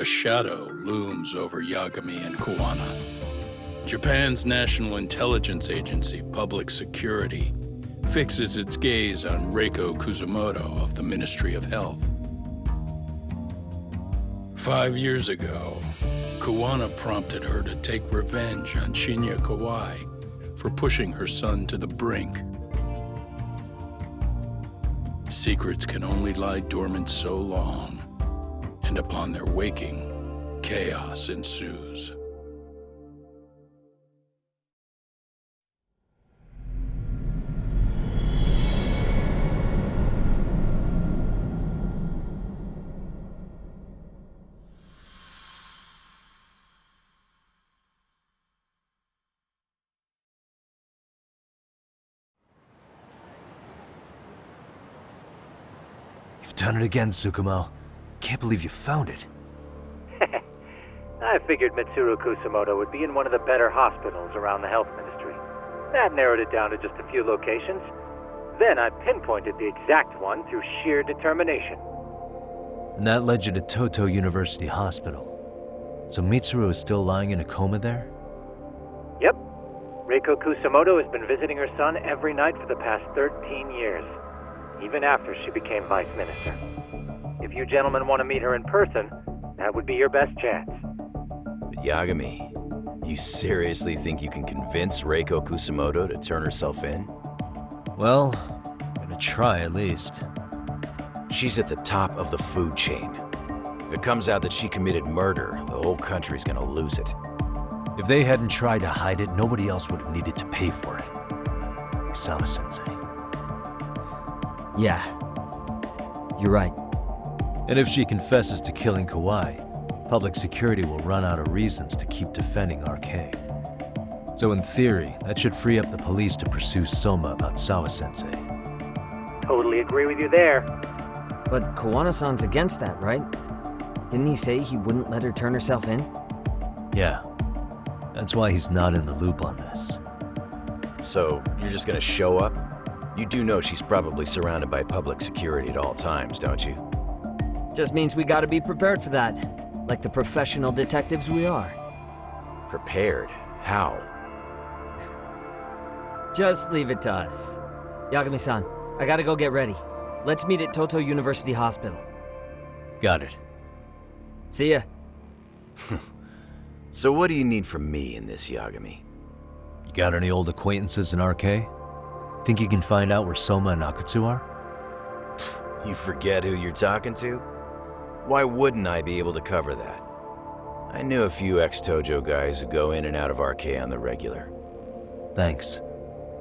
A shadow looms over Yagami and Kuwana. Japan's National Intelligence Agency, Public Security, fixes its gaze on Reiko Kusumoto of the Ministry of Health. 5 years ago, Kuwana prompted her to take revenge on Shinya Kawai for pushing her son to the brink. Secrets can only lie dormant so long, and upon their waking, chaos ensues. You've done it again, Tsukumo. Can't believe you found it. I figured Mitsuru Kusumoto would be in one of the better hospitals around the health ministry. That narrowed it down to just a few locations. Then I pinpointed the exact one through sheer determination. And that led you to Toto University Hospital. So Mitsuru is still lying in a coma there? Yep. Reiko Kusumoto has been visiting her son every night for the past 13 years. Even after she became vice minister. If you gentlemen want to meet her in person, that would be your best chance. But Yagami, you seriously think you can convince Reiko Kusumoto to turn herself in? Well, I'm gonna try at least. She's at the top of the food chain. If it comes out that she committed murder, the whole country's gonna lose it. If they hadn't tried to hide it, nobody else would have needed to pay for it. Like Sawa-sensei. Yeah, you're right. And if she confesses to killing Kawai, public security will run out of reasons to keep defending RK. So in theory, that should free up the police to pursue Soma about Sawa-sensei. Totally agree with you there. But Kawana-san's against that, right? Didn't he say he wouldn't let her turn herself in? Yeah. That's why he's not in the loop on this. So, you're just gonna show up? You do know she's probably surrounded by public security at all times, don't you? Just means we gotta be prepared for that. Like the professional detectives we are. Prepared? How? Just leave it to us. Yagami-san, I gotta go get ready. Let's meet at Toto University Hospital. Got it. See ya. So what do you need from me in this, Yagami? You got any old acquaintances in RK? Think you can find out where Soma and Akutsu are? You forget who you're talking to? Why wouldn't I be able to cover that? I knew a few ex-Tojo guys who go in and out of RK on the regular. Thanks.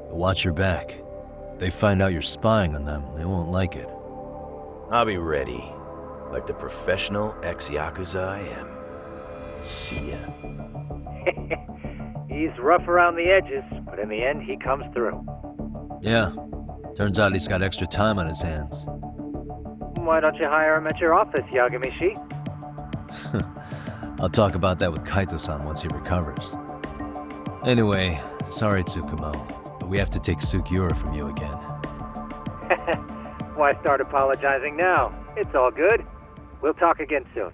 But watch your back. If they find out you're spying on them, they won't like it. I'll be ready, like the professional ex-Yakuza I am. See ya. He's rough around the edges, but in the end he comes through. Yeah. Turns out he's got extra time on his hands. Why don't you hire him at your office, Yagami-shi? I'll talk about that with Kaito-san once he recovers. Anyway, sorry Tsukumo, but we have to take Sukiura from you again. Why start apologizing now? It's all good. We'll talk again soon.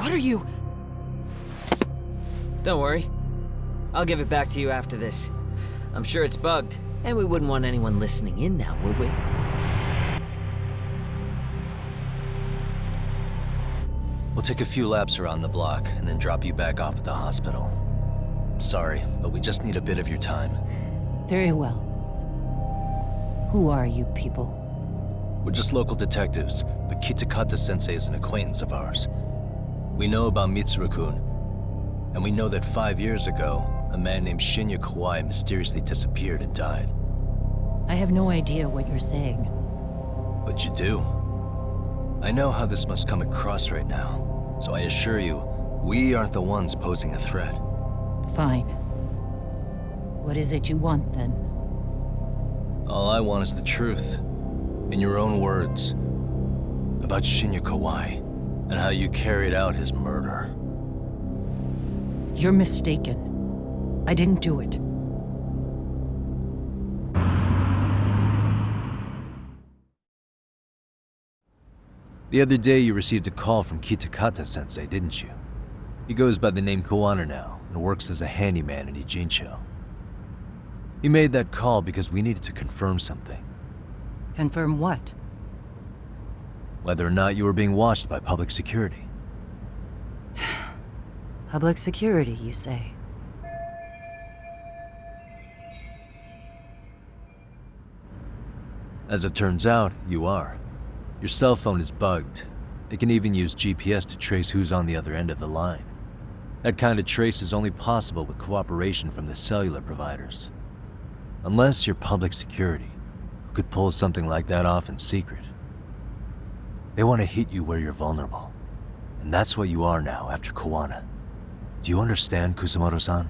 What are you... Don't worry. I'll give it back to you after this. I'm sure it's bugged, and we wouldn't want anyone listening in now, would we? We'll take a few laps around the block and then drop you back off at the hospital. Sorry, but we just need a bit of your time. Very well. Who are you people? We're just local detectives, but Kitakata-sensei is an acquaintance of ours. We know about Mitsuru-kun, and we know that 5 years ago, a man named Shinya Kawai mysteriously disappeared and died. I have no idea what you're saying. But you do. I know how this must come across right now, so I assure you, we aren't the ones posing a threat. Fine. What is it you want, then? All I want is the truth. In your own words. About Shinya Kawai, and how you carried out his murder. You're mistaken. I didn't do it. The other day you received a call from Kitakata-sensei, didn't you? He goes by the name Koana now, and works as a handyman in Ijincho. He made that call because we needed to confirm something. Confirm what? Whether or not you were being watched by public security. Public security, you say? As it turns out, you are. Your cell phone is bugged. It can even use GPS to trace who's on the other end of the line. That kind of trace is only possible with cooperation from the cellular providers. Unless you're public security, who could pull something like that off in secret. They want to hit you where you're vulnerable. And that's what you are now after Koana. Do you understand, Kusumoto-san?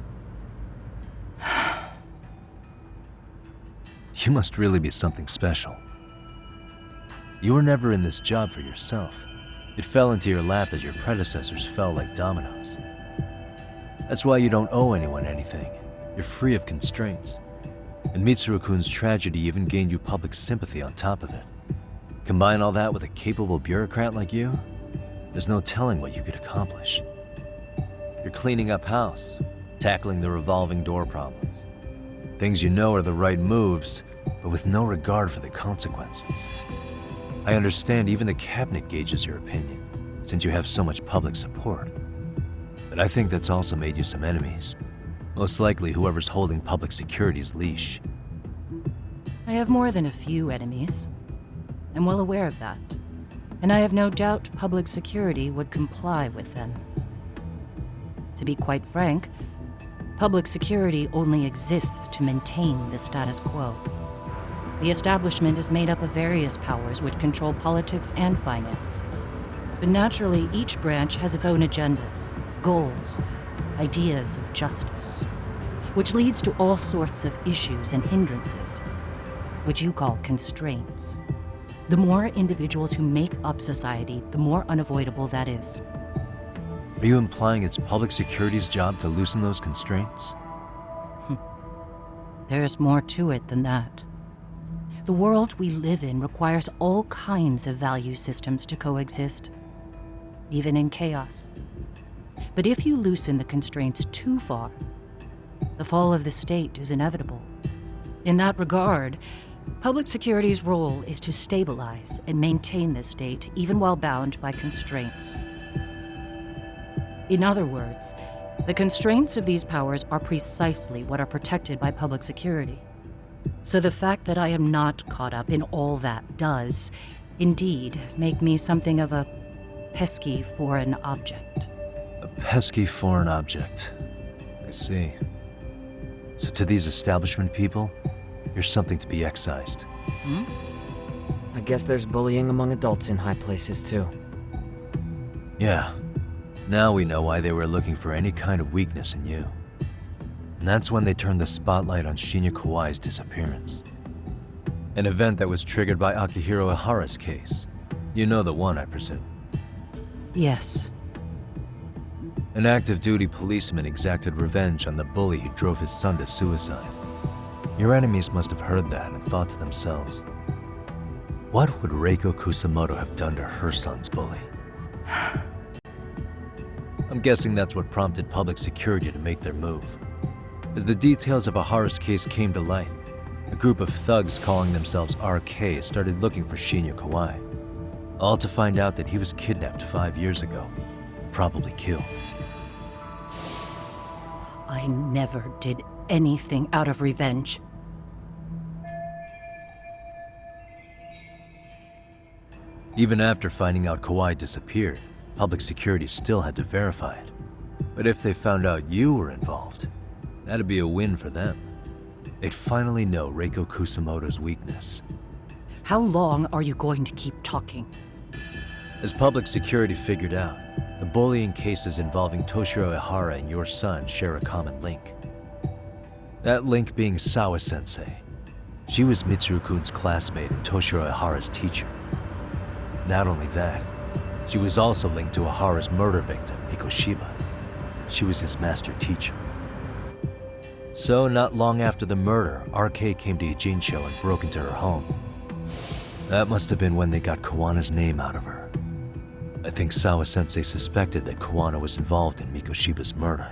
You must really be something special. You were never in this job for yourself. It fell into your lap as your predecessors fell like dominoes. That's why you don't owe anyone anything. You're free of constraints. And Mitsuru-kun's tragedy even gained you public sympathy on top of it. Combine all that with a capable bureaucrat like you, there's no telling what you could accomplish. You're cleaning up house, tackling the revolving door problems. Things you know are the right moves, but with no regard for the consequences. I understand even the cabinet gauges your opinion, since you have so much public support. But I think that's also made you some enemies. Most likely whoever's holding public security's leash. I have more than a few enemies. I'm well aware of that. And I have no doubt public security would comply with them. To be quite frank, public security only exists to maintain the status quo. The establishment is made up of various powers which control politics and finance. But naturally, each branch has its own agendas, goals, ideas of justice, which leads to all sorts of issues and hindrances, which you call constraints. The more individuals who make up society, the more unavoidable that is. Are you implying it's public security's job to loosen those constraints? There's more to it than that. The world we live in requires all kinds of value systems to coexist, even in chaos. But if you loosen the constraints too far, the fall of the state is inevitable. In that regard, public security's role is to stabilize and maintain the state, even while bound by constraints. In other words, the constraints of these powers are precisely what are protected by public security. So the fact that I am not caught up in all that does, indeed, make me something of a pesky foreign object. A pesky foreign object. I see. So to these establishment people, you're something to be excised. I guess there's bullying among adults in high places, too. Yeah. Now we know why they were looking for any kind of weakness in you. And that's when they turned the spotlight on Shinya Kawai's disappearance. An event that was triggered by Akihiro Ihara's case. You know the one, I presume. Yes. An active duty policeman exacted revenge on the bully who drove his son to suicide. Your enemies must have heard that and thought to themselves, what would Reiko Kusamoto have done to her son's bully? I'm guessing that's what prompted public security to make their move. As the details of Ahara's case came to light, a group of thugs calling themselves RK started looking for Shinya Kawai, all to find out that he was kidnapped 5 years ago, probably killed. I never did anything out of revenge. Even after finding out Kawai disappeared, public security still had to verify it. But if they found out you were involved, that'd be a win for them. They'd finally know Reiko Kusamoto's weakness. How long are you going to keep talking? As public security figured out, the bullying cases involving Toshiro Ihara and your son share a common link. That link being Sawa-sensei. She was Mitsuru-kun's classmate and Toshiro Ihara's teacher. Not only that, she was also linked to Ihara's murder victim, Mikoshiba. She was his master teacher. So, not long after the murder, RK came to Ijincho and broke into her home. That must have been when they got Kawana's name out of her. I think Sawa-sensei suspected that Kawana was involved in Mikoshiba's murder.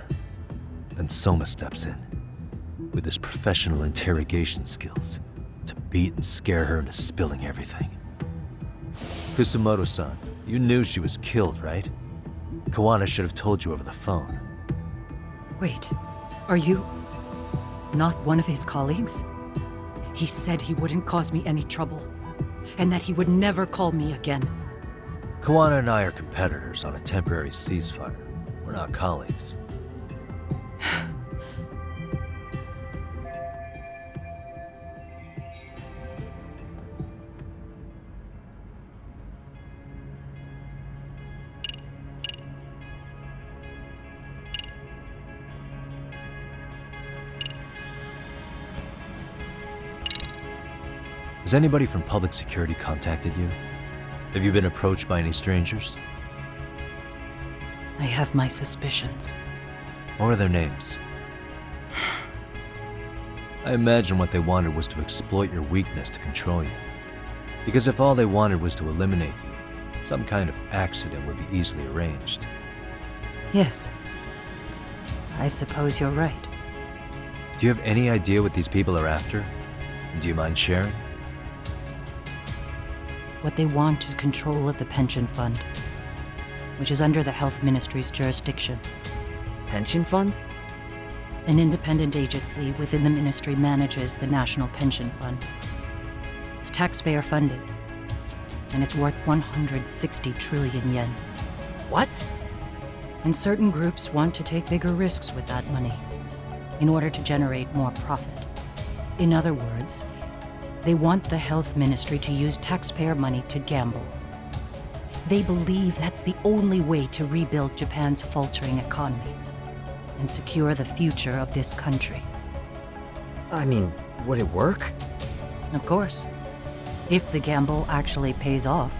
Then Soma steps in, with his professional interrogation skills, to beat and scare her into spilling everything. Kusamoto-san, you knew she was killed, right? Kawana should have told you over the phone. Wait, are you not one of his colleagues? He said he wouldn't cause me any trouble, and that he would never call me again. Kawana and I are competitors on a temporary ceasefire. We're not colleagues. Has anybody from public security contacted you? Have you been approached by any strangers? I have my suspicions. What are their names? I imagine what they wanted was to exploit your weakness to control you. Because if all they wanted was to eliminate you, some kind of accident would be easily arranged. Yes. I suppose you're right. Do you have any idea what these people are after? And do you mind sharing? What they want is control of the pension fund, which is under the Health Ministry's jurisdiction. Pension fund? An independent agency within the ministry manages the National Pension Fund. It's taxpayer funded, and it's worth 160 trillion yen. What? And certain groups want to take bigger risks with that money in order to generate more profit. In other words, they want the health ministry to use taxpayer money to gamble. They believe that's the only way to rebuild Japan's faltering economy and secure the future of this country. I mean, would it work? Of course, if the gamble actually pays off.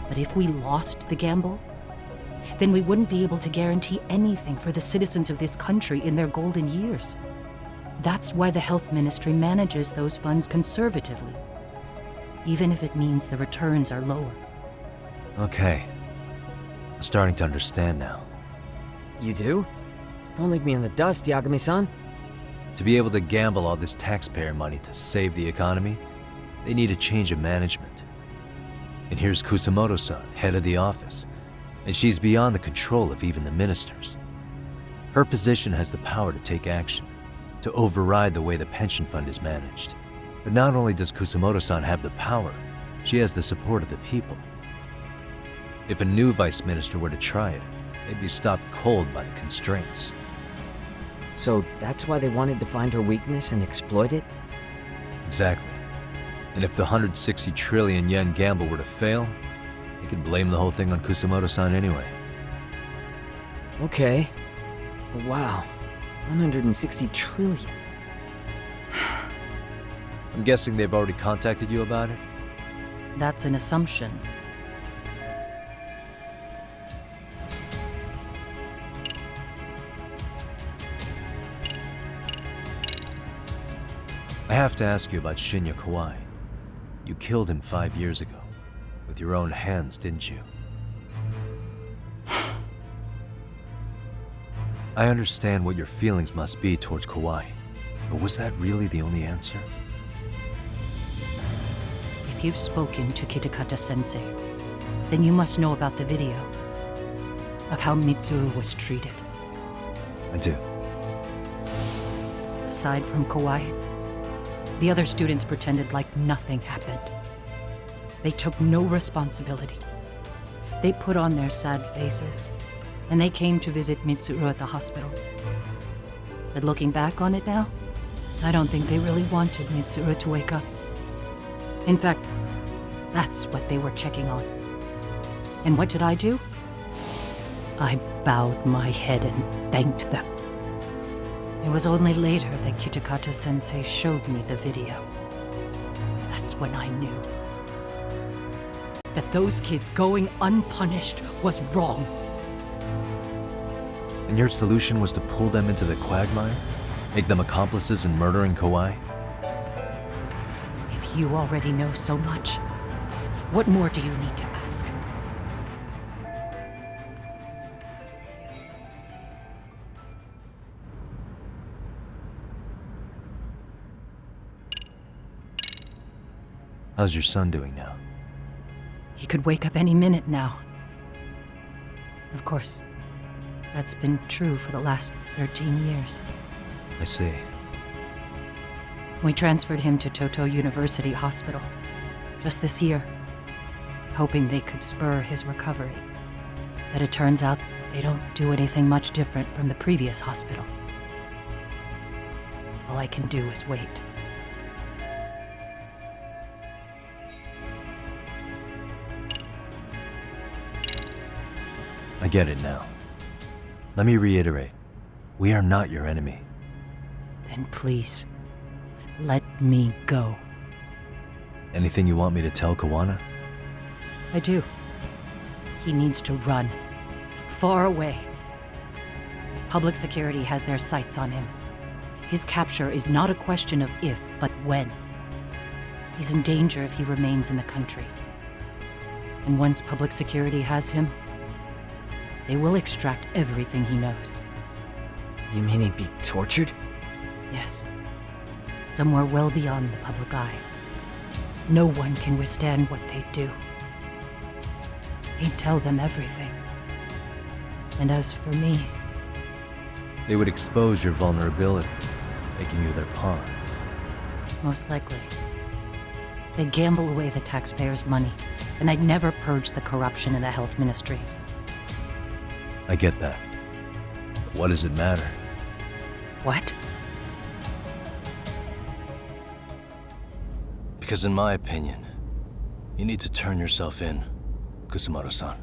But if we lost the gamble, then we wouldn't be able to guarantee anything for the citizens of this country in their golden years. That's why the health ministry manages those funds conservatively, even if it means the returns are lower. Okay. I'm starting to understand now. You do? Don't leave me in the dust, Yagami-san. To be able to gamble all this taxpayer money to save the economy, they need a change of management. And here's Kusamoto-san, head of the office, and she's beyond the control of even the ministers. Her position has the power to take action, to override the way the pension fund is managed. But not only does Kusamoto-san have the power, she has the support of the people. If a new vice minister were to try it, they'd be stopped cold by the constraints. So that's why they wanted to find her weakness and exploit it? Exactly. And if the 160 trillion yen gamble were to fail, they could blame the whole thing on Kusamoto-san anyway. Okay. But wow, 160 trillion. I'm guessing they've already contacted you about it? That's an assumption. I have to ask you about Shinya Kawai. You killed him 5 years ago. With your own hands, didn't you? I understand what your feelings must be towards Kawhi, but was that really the only answer? If you've spoken to Kitakata-sensei, then you must know about the video of how Mitsuru was treated. I do. Aside from Kawhi, the other students pretended like nothing happened. They took no responsibility. They put on their sad faces, and they came to visit Mitsuru at the hospital. But looking back on it now, I don't think they really wanted Mitsuru to wake up. In fact, that's what they were checking on. And what did I do? I bowed my head and thanked them. It was only later that Kitakata-sensei showed me the video. That's when I knew that those kids going unpunished was wrong. And your solution was to pull them into the quagmire? Make them accomplices in murdering Kawhi? If you already know so much, what more do you need to ask? How's your son doing now? He could wake up any minute now. Of course, that's been true for the last 13 years. I see. We transferred him to Toto University Hospital just this year, hoping they could spur his recovery. But it turns out they don't do anything much different from the previous hospital. All I can do is wait. I get it now. Let me reiterate. We are not your enemy. Then please, let me go. Anything you want me to tell Kawana? I do. He needs to run. Far away. Public security has their sights on him. His capture is not a question of if, but when. He's in danger if he remains in the country. And once public security has him, they will extract everything he knows. You mean he'd be tortured? Yes. Somewhere well beyond the public eye. No one can withstand what they do. He'd tell them everything. And as for me, They would expose your vulnerability, making you their pawn. most likely. They'd gamble away the taxpayers' money, and I'd never purge the corruption in the health ministry. I get that. But what does it matter? What? Because in my opinion, you need to turn yourself in, Kusumoto-san.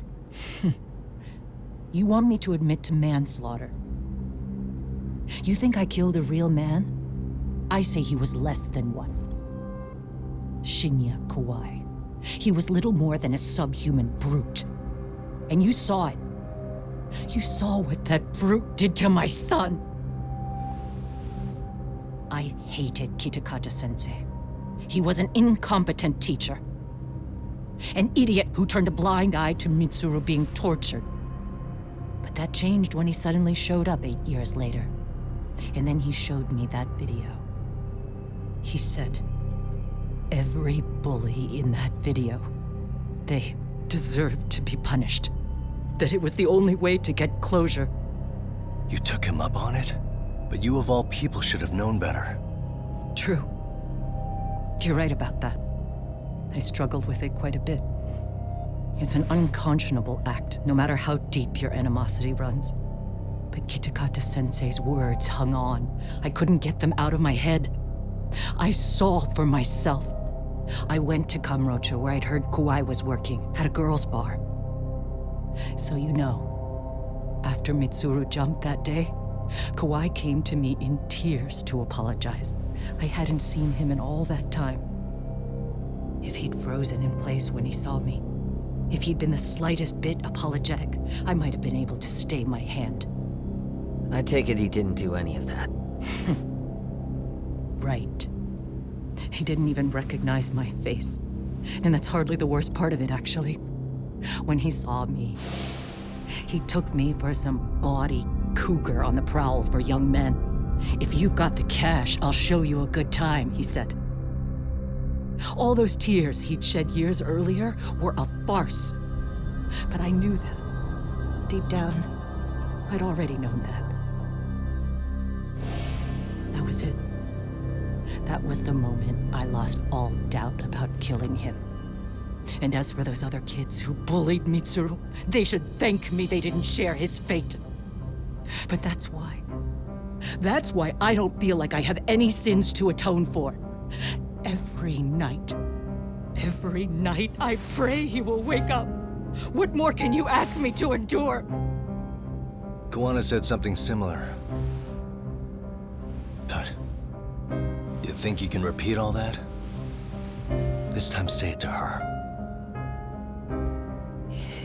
You want me to admit to manslaughter? You think I killed a real man? I say he was less than one. Shinya Kawai. He was little more than a subhuman brute. And you saw it. You saw what that brute did to my son. I hated Kitakata-sensei. He was an incompetent teacher. An idiot who turned a blind eye to Mitsuru being tortured. But that changed when he suddenly showed up 8 years later. And then he showed me that video. He said, every bully in that video, they deserved to be punished. That it was the only way to get closure. You took him up on it? But you of all people should have known better. True. You're right about that. I struggled with it quite a bit. It's an unconscionable act, no matter how deep your animosity runs. But Kitakata-sensei's words hung on. I couldn't get them out of my head. I saw for myself. I went to Kamurocho, where I'd heard Kawai was working, at a girls' bar. So you know, after Mitsuru jumped that day, Kawai came to me in tears to apologize. I hadn't seen him in all that time. If he'd frozen in place when he saw me, if he'd been the slightest bit apologetic, I might have been able to stay my hand. I take it he didn't do any of that. Right. He didn't even recognize my face. And that's hardly the worst part of it, actually. When he saw me, he took me for some bawdy cougar on the prowl for young men. If you've got the cash, I'll show you a good time, he said. All those tears he'd shed years earlier were a farce. But I knew that. Deep down, I'd already known that. That was it. That was the moment I lost all doubt about killing him. And as for those other kids who bullied Mitsuru, they should thank me they didn't share his fate. But that's why. That's why I don't feel like I have any sins to atone for. Every night I pray he will wake up. What more can you ask me to endure? Koana said something similar. But you think you can repeat all that? This time say it to her.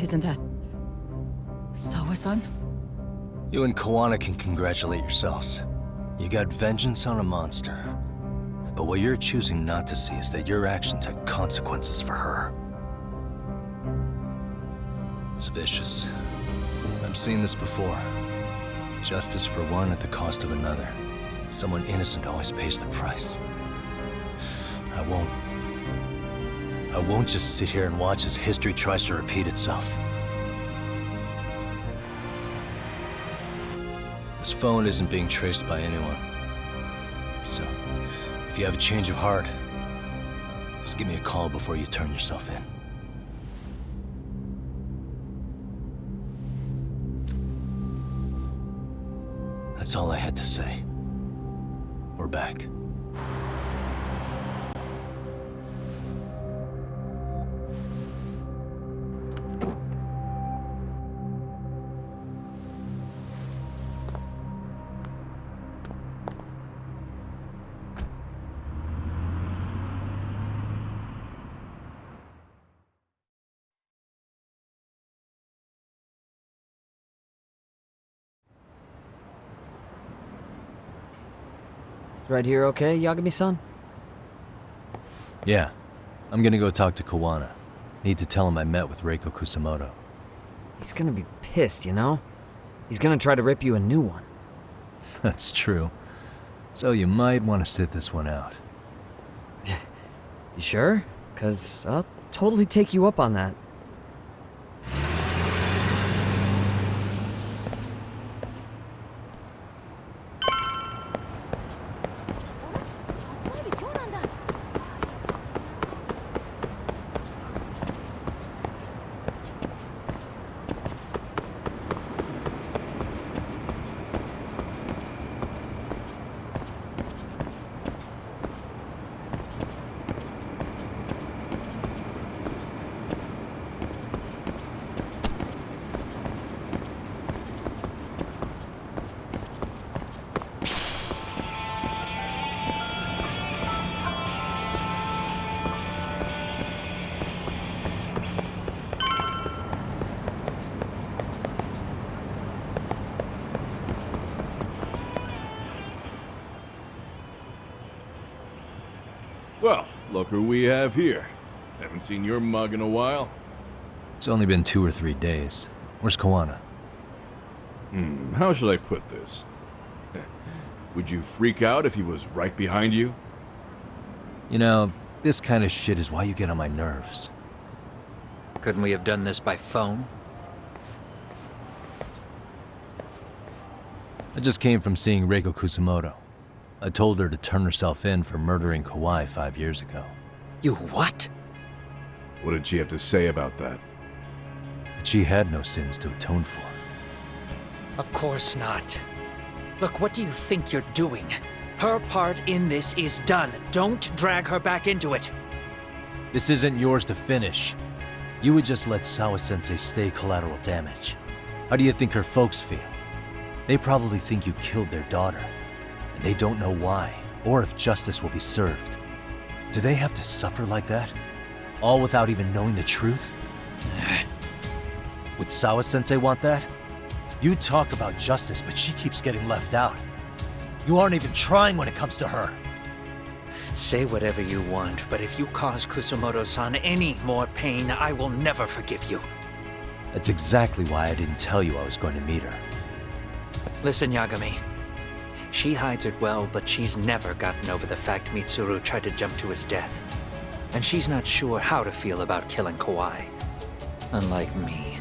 Isn't that Sawa-san? You and Koana can congratulate yourselves. You got vengeance on a monster. But what you're choosing not to see is that your actions had consequences for her. It's vicious. I've seen this before. Justice for one at the cost of another. Someone innocent always pays the price. I won't just sit here and watch as history tries to repeat itself. This phone isn't being traced by anyone. So, if you have a change of heart, just give me a call before you turn yourself in. That's all I had to say. We're back. Right here okay, Yagami-san? Yeah. I'm gonna go talk to Koana. Need to tell him I met with Reiko Kusamoto. He's gonna be pissed, you know? He's gonna try to rip you a new one. That's true. So you might want to sit this one out. You sure? 'Cause I'll totally take you up on that. Well, look who we have here. Haven't seen your mug in a while. It's only been 2 or 3 days. Where's Koana? How should I put this? Would you freak out if he was right behind you? You know, this kind of shit is why you get on my nerves. Couldn't we have done this by phone? I just came from seeing Reiko Kusamoto. I told her to turn herself in for murdering Kawai 5 years ago. You what? What did she have to say about that? That she had no sins to atone for. Of course not. Look, what do you think you're doing? Her part in this is done. Don't drag her back into it. This isn't yours to finish. You would just let Sawa-sensei stay collateral damage. How do you think her folks feel? They probably think you killed their daughter. And they don't know why, or if justice will be served. Do they have to suffer like that? All without even knowing the truth? Would Sawa-sensei want that? You talk about justice, but she keeps getting left out. You aren't even trying when it comes to her. Say whatever you want, but if you cause Kusamoto-san any more pain, I will never forgive you. That's exactly why I didn't tell you I was going to meet her. Listen, Yagami. She hides it well, but she's never gotten over the fact Mitsuru tried to jump to his death. And she's not sure how to feel about killing Kawhi. Unlike me.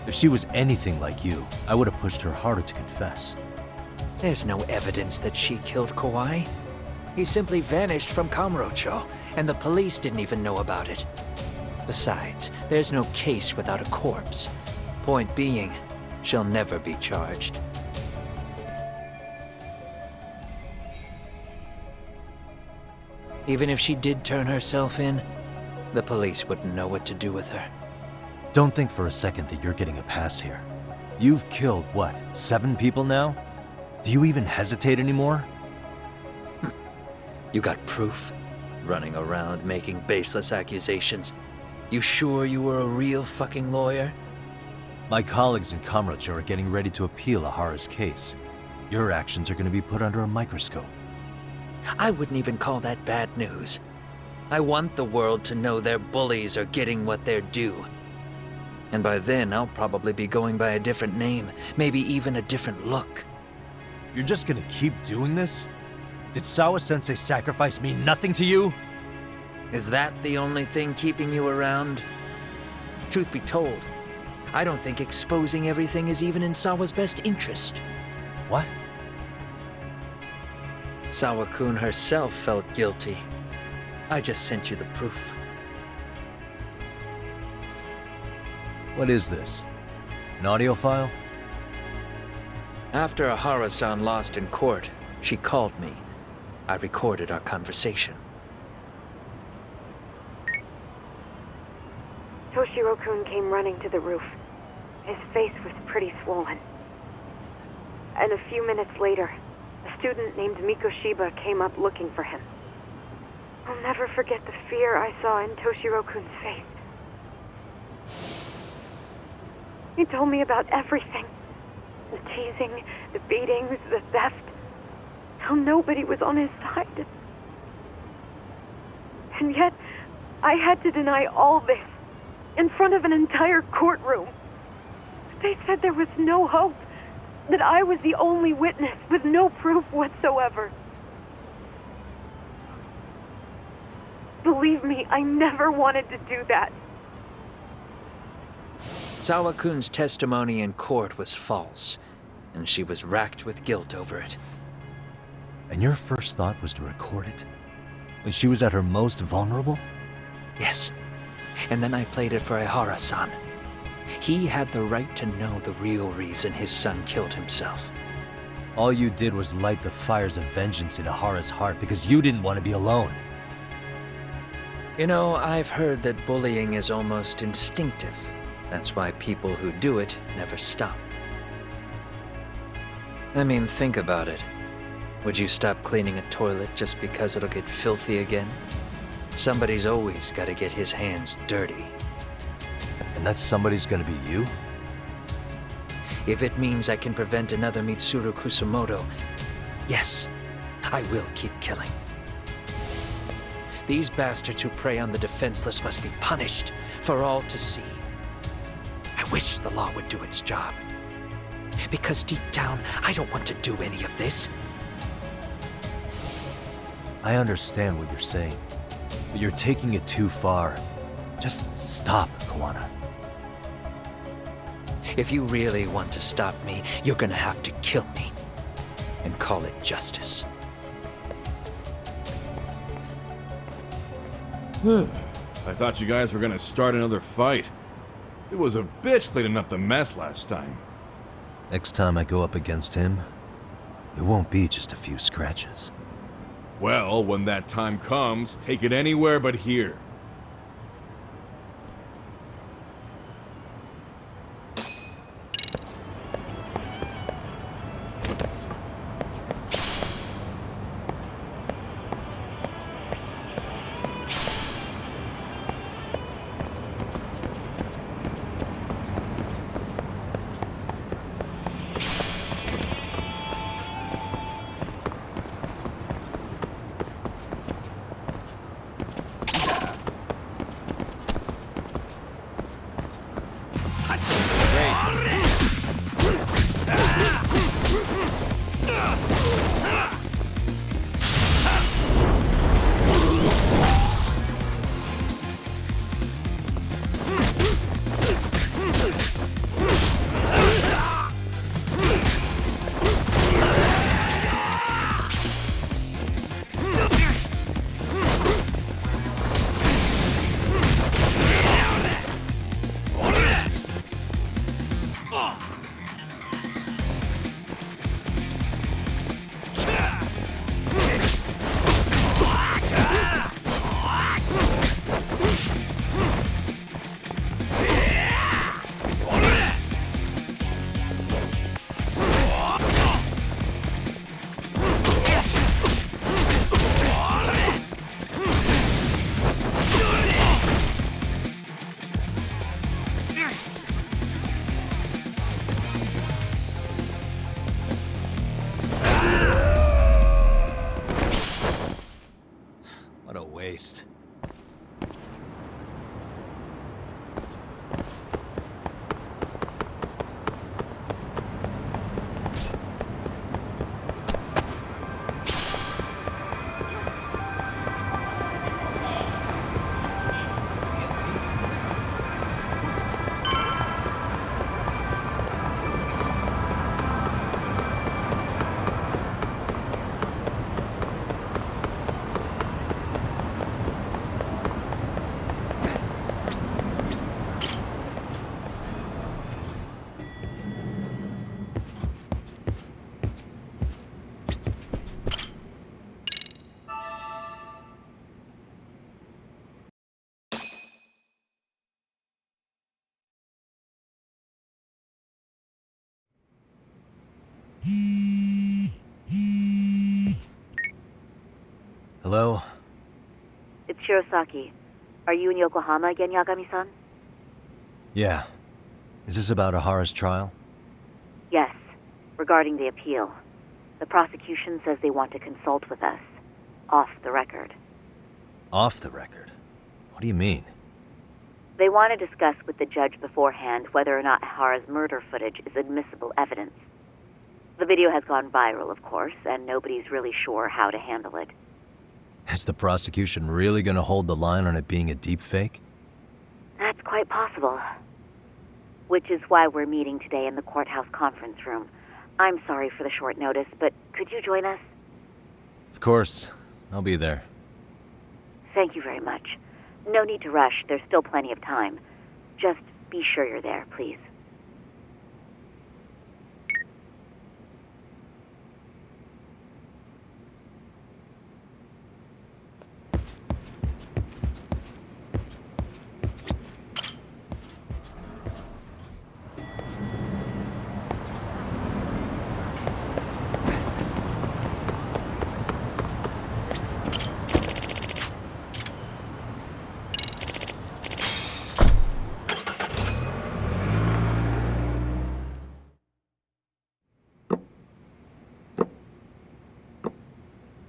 If she was anything like you, I would have pushed her harder to confess. There's no evidence that she killed Kawhi. He simply vanished from Kamurocho, and the police didn't even know about it. Besides, there's no case without a corpse. Point being, she'll never be charged. Even if she did turn herself in, the police wouldn't know what to do with her. Don't think for a second that you're getting a pass here. You've killed, what, 7 people now? Do you even hesitate anymore? You got proof? Running around making baseless accusations. You sure you were a real fucking lawyer? My colleagues in Kamurocho are getting ready to appeal Ahara's case. Your actions are going to be put under a microscope. I wouldn't even call that bad news. I want the world to know their bullies are getting what they're due. And by then, I'll probably be going by a different name, maybe even a different look. You're just gonna keep doing this? Did Sawa-sensei sacrifice mean nothing to you? Is that the only thing keeping you around? Truth be told, I don't think exposing everything is even in Sawa's best interest. What? Sawa-kun herself felt guilty. I just sent you the proof. What is this? An audio file? After Ahara-san lost in court, she called me. I recorded our conversation. Toshiro-kun came running to the roof. His face was pretty swollen. And a few minutes later, a student named Mikoshiba came up looking for him. I'll never forget the fear I saw in Toshiro-kun's face. He told me about everything. The teasing, the beatings, the theft. How nobody was on his side. And yet, I had to deny all this in front of an entire courtroom. They said there was no hope, that I was the only witness with no proof whatsoever. Believe me, I never wanted to do that. Sawa-kun's testimony in court was false, and she was racked with guilt over it. And your first thought was to record it? When she was at her most vulnerable? Yes. And then I played it for Ahara-san. He had the right to know the real reason his son killed himself. All you did was light the fires of vengeance in Ahara's heart because you didn't want to be alone. You know, I've heard that bullying is almost instinctive. That's why people who do it never stop. I mean, think about it. Would you stop cleaning a toilet just because it'll get filthy again? Somebody's always got to get his hands dirty. And that somebody's gonna be you? If it means I can prevent another Mitsuru Kusumoto, yes, I will keep killing. These bastards who prey on the defenseless must be punished for all to see. I wish the law would do its job. Because deep down, I don't want to do any of this. I understand what you're saying, but you're taking it too far. Just stop, Kawana. If you really want to stop me, you're gonna have to kill me. And call it justice. I thought you guys were gonna start another fight. It was a bitch cleaning up the mess last time. Next time I go up against him, it won't be just a few scratches. Well, when that time comes, take it anywhere but here. Hello? It's Shirosaki. Are you in Yokohama again, Yagami-san? Yeah. Is this about Ahara's trial? Yes, regarding the appeal. The prosecution says they want to consult with us. Off the record. Off the record? What do you mean? They want to discuss with the judge beforehand whether or not Ahara's murder footage is admissible evidence. The video has gone viral, of course, and nobody's really sure how to handle it. Is the prosecution really gonna hold the line on it being a deepfake? That's quite possible. Which is why we're meeting today in the courthouse conference room. I'm sorry for the short notice, but could you join us? Of course. I'll be there. Thank you very much. No need to rush, there's still plenty of time. Just be sure you're there, please.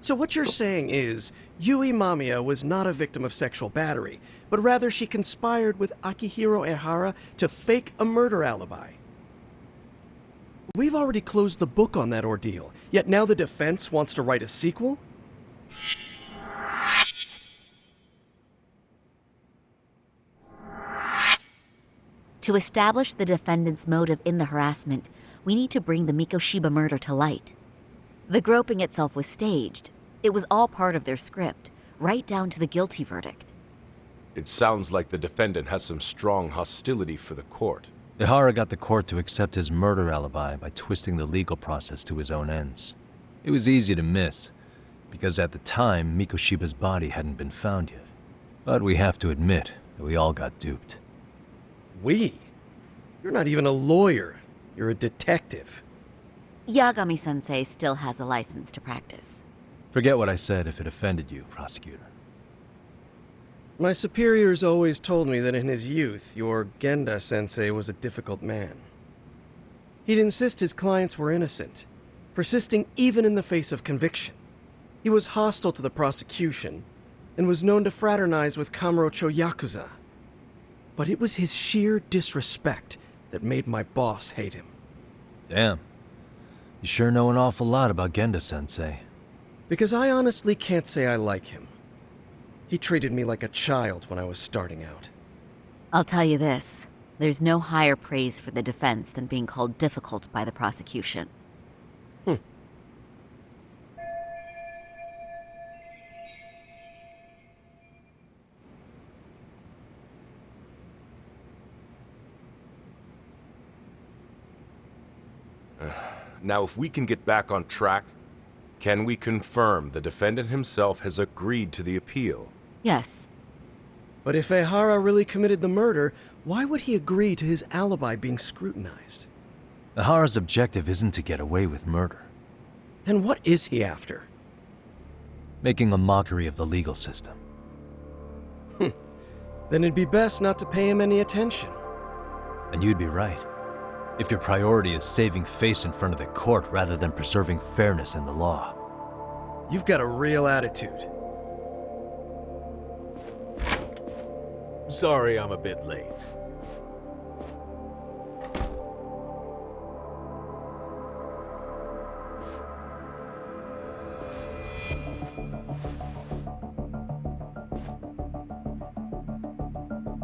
So what you're saying is, Yui Mamiya was not a victim of sexual battery, but rather she conspired with Akihiro Ehara to fake a murder alibi. We've already closed the book on that ordeal, yet now the defense wants to write a sequel? To establish the defendant's motive in the harassment, we need to bring the Mikoshiba murder to light. The groping itself was staged. It was all part of their script, right down to the guilty verdict. It sounds like the defendant has some strong hostility for the court. Ehara got the court to accept his murder alibi by twisting the legal process to his own ends. It was easy to miss, because at the time, Mikoshiba's body hadn't been found yet. But we have to admit that we all got duped. We? You're not even a lawyer. You're a detective. Yagami-sensei still has a license to practice. Forget what I said if it offended you, prosecutor. My superiors always told me that in his youth, your Genda-sensei was a difficult man. He'd insist his clients were innocent, persisting even in the face of conviction. He was hostile to the prosecution, and was known to fraternize with Kamurocho Yakuza. But it was his sheer disrespect that made my boss hate him. Damn. You sure know an awful lot about Genda-sensei. Because I honestly can't say I like him. He treated me like a child when I was starting out. I'll tell you this. There's no higher praise for the defense than being called difficult by the prosecution. Now, if we can get back on track, can we confirm the defendant himself has agreed to the appeal? Yes. But if Ehara really committed the murder, why would he agree to his alibi being scrutinized? Ehara's objective isn't to get away with murder. Then what is he after? Making a mockery of the legal system. Then it'd be best not to pay him any attention. And you'd be right. If your priority is saving face in front of the court rather than preserving fairness in the law. You've got a real attitude. Sorry I'm a bit late.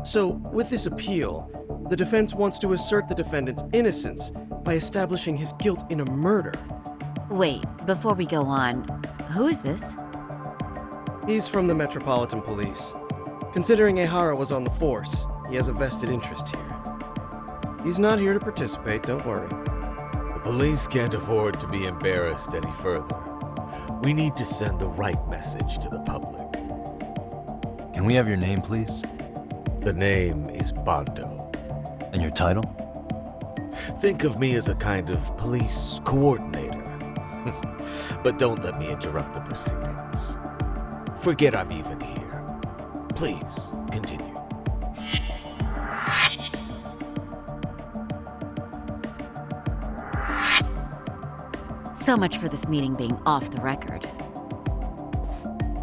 So, with this appeal, the defense wants to assert the defendant's innocence by establishing his guilt in a murder. Wait, before we go on, who is this? He's from the Metropolitan Police. Considering Ehara was on the force, he has a vested interest here. He's not here to participate, don't worry. The police can't afford to be embarrassed any further. We need to send the right message to the public. Can we have your name, please? The name is Bando. And your title? Think of me as a kind of police coordinator. But don't let me interrupt the proceedings. Forget I'm even here. Please, continue. So much for this meeting being off the record.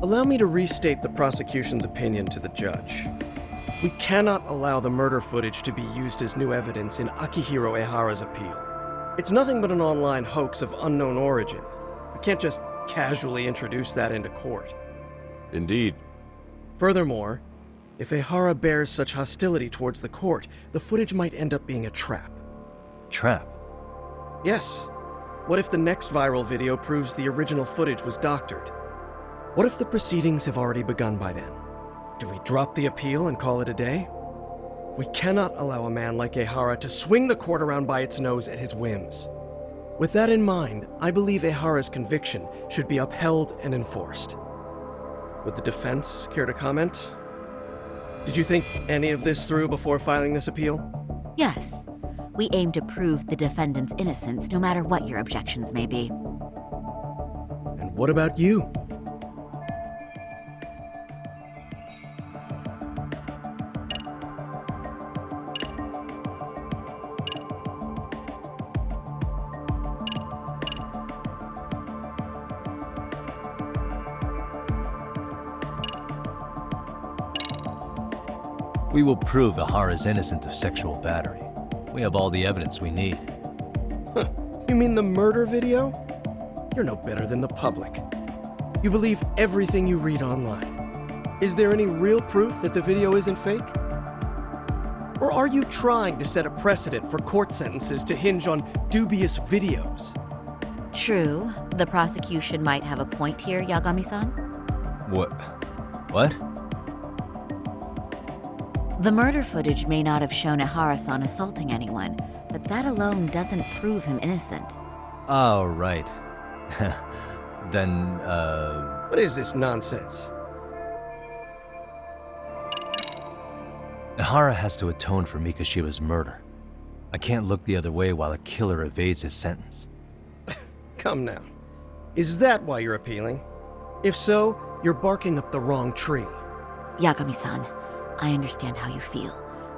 Allow me to restate the prosecution's opinion to the judge. We cannot allow the murder footage to be used as new evidence in Akihiro Ehara's appeal. It's nothing but an online hoax of unknown origin. We can't just casually introduce that into court. Indeed. Furthermore, if Ehara bears such hostility towards the court, the footage might end up being a trap. Trap? Yes. What if the next viral video proves the original footage was doctored? What if the proceedings have already begun by then? Do we drop the appeal and call it a day? We cannot allow a man like Ehara to swing the court around by its nose at his whims. With that in mind, I believe Ehara's conviction should be upheld and enforced. Would the defense care to comment? Did you think any of this through before filing this appeal? Yes. We aim to prove the defendant's innocence, no matter what your objections may be. And what about you? We will prove Ehara is innocent of sexual battery. We have all the evidence we need. Huh. You mean the murder video? You're no better than the public. You believe everything you read online. Is there any real proof that the video isn't fake? Or are you trying to set a precedent for court sentences to hinge on dubious videos? True. The prosecution might have a point here, Yagami-san. What? The murder footage may not have shown Ehara-san assaulting anyone, but that alone doesn't prove him innocent. Oh, right. Then, What is this nonsense? Ehara has to atone for Mikoshiba's murder. I can't look the other way while a killer evades his sentence. Come now. Is that why you're appealing? If so, you're barking up the wrong tree. Yagami-san, I understand how you feel,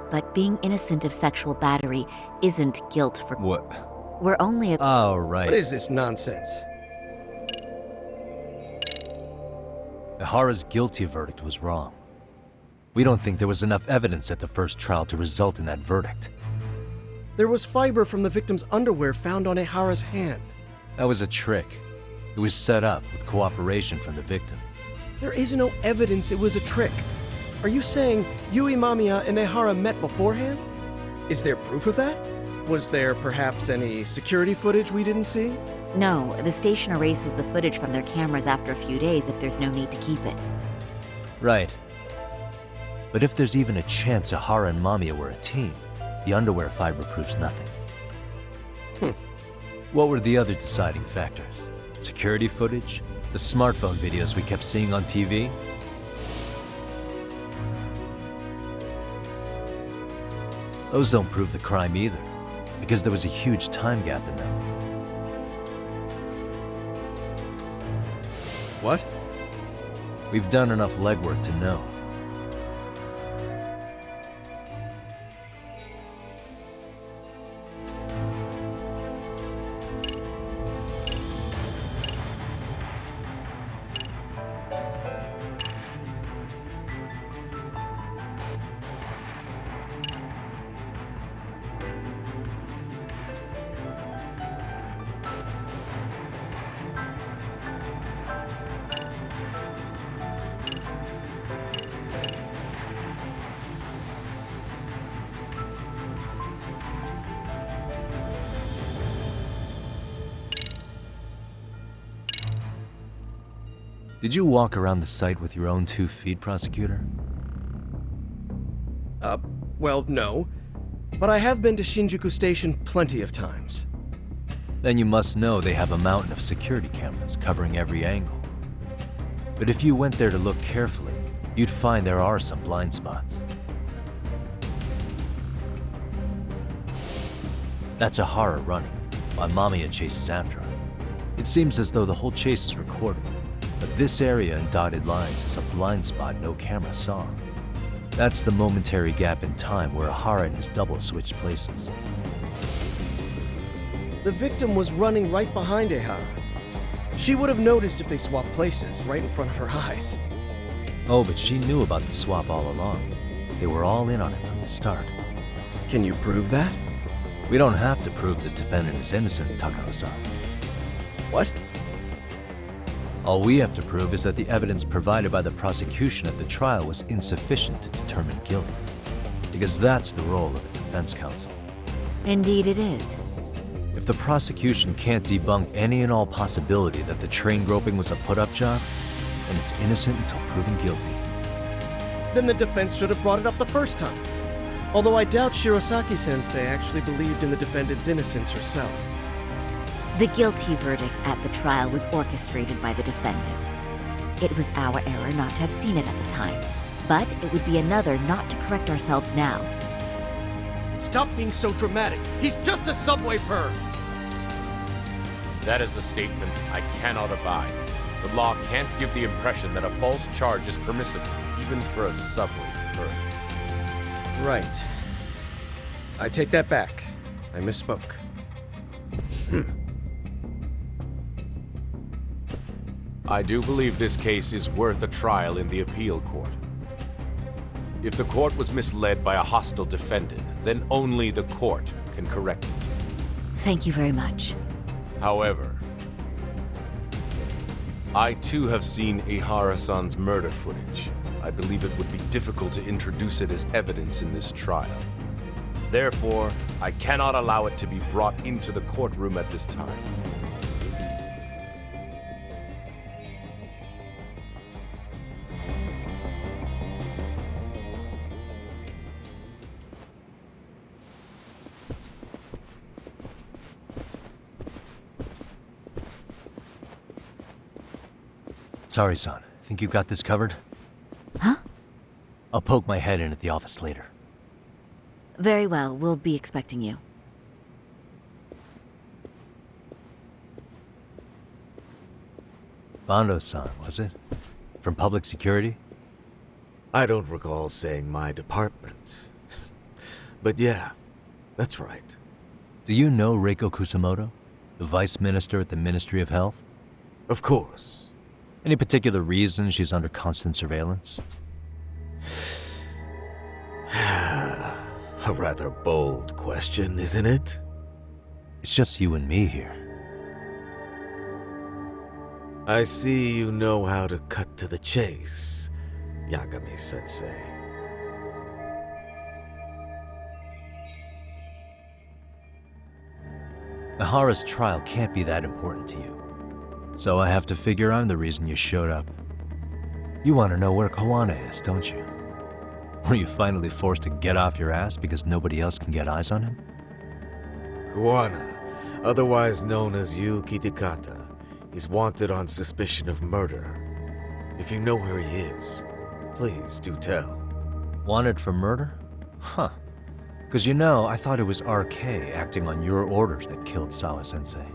but being innocent of sexual battery isn't guilt for— What? We're only a— Oh, right. What is this nonsense? Ehara's guilty verdict was wrong. We don't think there was enough evidence at the first trial to result in that verdict. There was fiber from the victim's underwear found on Ehara's hand. That was a trick. It was set up with cooperation from the victim. There is no evidence it was a trick. Are you saying Yui Mamiya and Ehara met beforehand? Is there proof of that? Was there perhaps any security footage we didn't see? No, the station erases the footage from their cameras after a few days if there's no need to keep it. Right. But if there's even a chance Ehara and Mamiya were a team, the underwear fiber proves nothing. What were the other deciding factors? Security footage? The smartphone videos we kept seeing on TV? Those don't prove the crime either, because there was a huge time gap in them. What? We've done enough legwork to know. Did you walk around the site with your own 2 feet, prosecutor? Well, no. But I have been to Shinjuku Station plenty of times. Then you must know they have a mountain of security cameras covering every angle. But if you went there to look carefully, you'd find there are some blind spots. That's Ahara running, while Mamiya chases after her. It seems as though the whole chase is recorded, but this area in dotted lines is a blind spot no camera saw. That's the momentary gap in time where Ahara and his double switched places. The victim was running right behind Ehara. She would have noticed if they swapped places right in front of her eyes. Oh, but she knew about the swap all along. They were all in on it from the start. Can you prove that? We don't have to prove the defendant is innocent, Takano-san. What? All we have to prove is that the evidence provided by the prosecution at the trial was insufficient to determine guilt. Because that's the role of a defense counsel. Indeed it is. If the prosecution can't debunk any and all possibility that the train groping was a put-up job, then it's innocent until proven guilty. Then the defense should have brought it up the first time. Although I doubt Shirosaki-sensei actually believed in the defendant's innocence herself. The guilty verdict at the trial was orchestrated by the defendant. It was our error not to have seen it at the time, but it would be another not to correct ourselves now. Stop being so dramatic. He's just a subway perv. That is a statement I cannot abide. The law can't give the impression that a false charge is permissible, even for a subway perv. Right. I take that back. I misspoke. I do believe this case is worth a trial in the appeal court. If the court was misled by a hostile defendant, then only the court can correct it. Thank you very much. However, I too have seen Ihara-san's murder footage. I believe it would be difficult to introduce it as evidence in this trial. Therefore, I cannot allow it to be brought into the courtroom at this time. Sorry, son. Think you got this covered? Huh? I'll poke my head in at the office later. Very well, we'll be expecting you. Bando-san, was it? From public security? I don't recall saying my department. But yeah, that's right. Do you know Reiko Kusamoto, the vice minister at the Ministry of Health? Of course. Any particular reason she's under constant surveillance? A rather bold question, isn't it? It's just you and me here. I see you know how to cut to the chase, Yagami-sensei. Ahara's trial can't be that important to you. So I have to figure I'm the reason you showed up. You want to know where Kawana is, don't you? Were you finally forced to get off your ass because nobody else can get eyes on him? Kawana, otherwise known as Yu Kitakata, is wanted on suspicion of murder. If you know where he is, please do tell. Wanted for murder? Huh. Because you know, I thought it was RK acting on your orders that killed Sawa-sensei.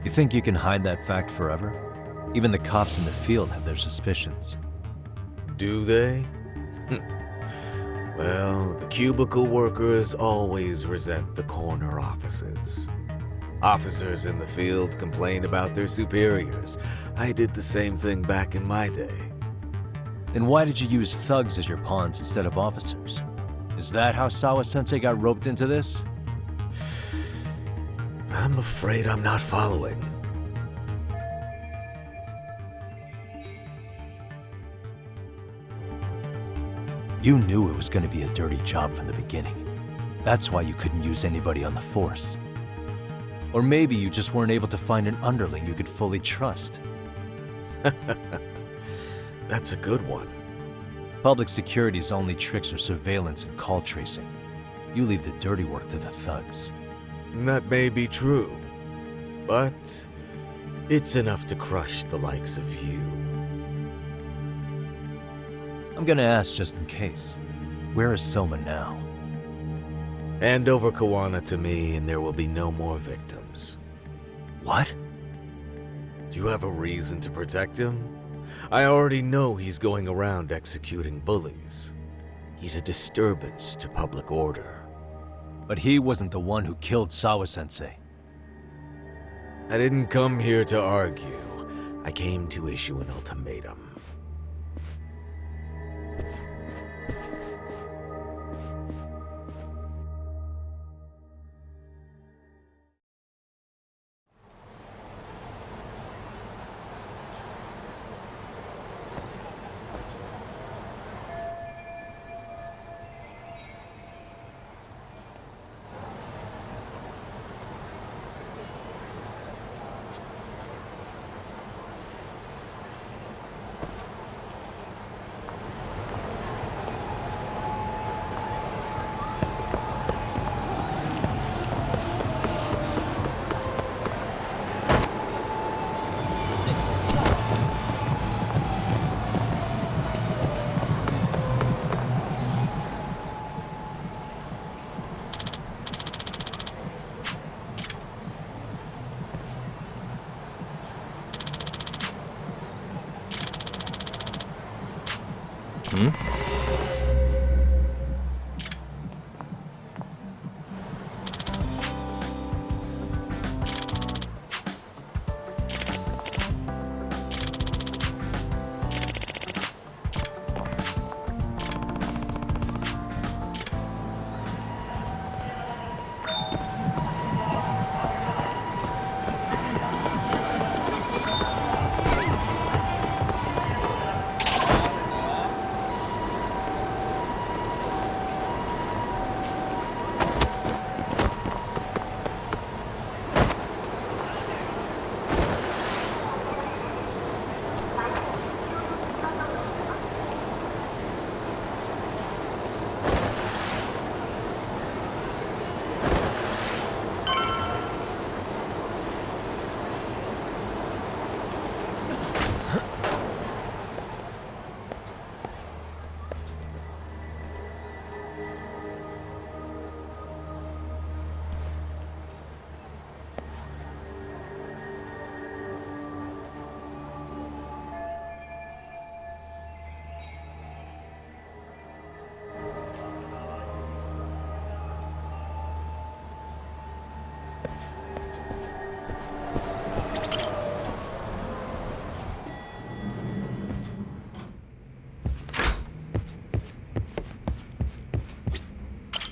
You think you can hide that fact forever? Even the cops in the field have their suspicions. Do they? Well, the cubicle workers always resent the corner offices. Officers in the field complain about their superiors. I did the same thing back in my day. Then why did you use thugs as your pawns instead of officers? Is that how Sawa-sensei got roped into this? I'm afraid I'm not following. You knew it was going to be a dirty job from the beginning. That's why you couldn't use anybody on the force. Or maybe you just weren't able to find an underling you could fully trust. That's a good one. Public security's only tricks are surveillance and call tracing. You leave the dirty work to the thugs. That may be true, but it's enough to crush the likes of you. I'm gonna ask just in case. Where is Soma now? Hand over Kawana to me and there will be no more victims. What? Do you have a reason to protect him? I already know he's going around executing bullies. He's a disturbance to public order. But he wasn't the one who killed Sawa-sensei. I didn't come here to argue. I came to issue an ultimatum.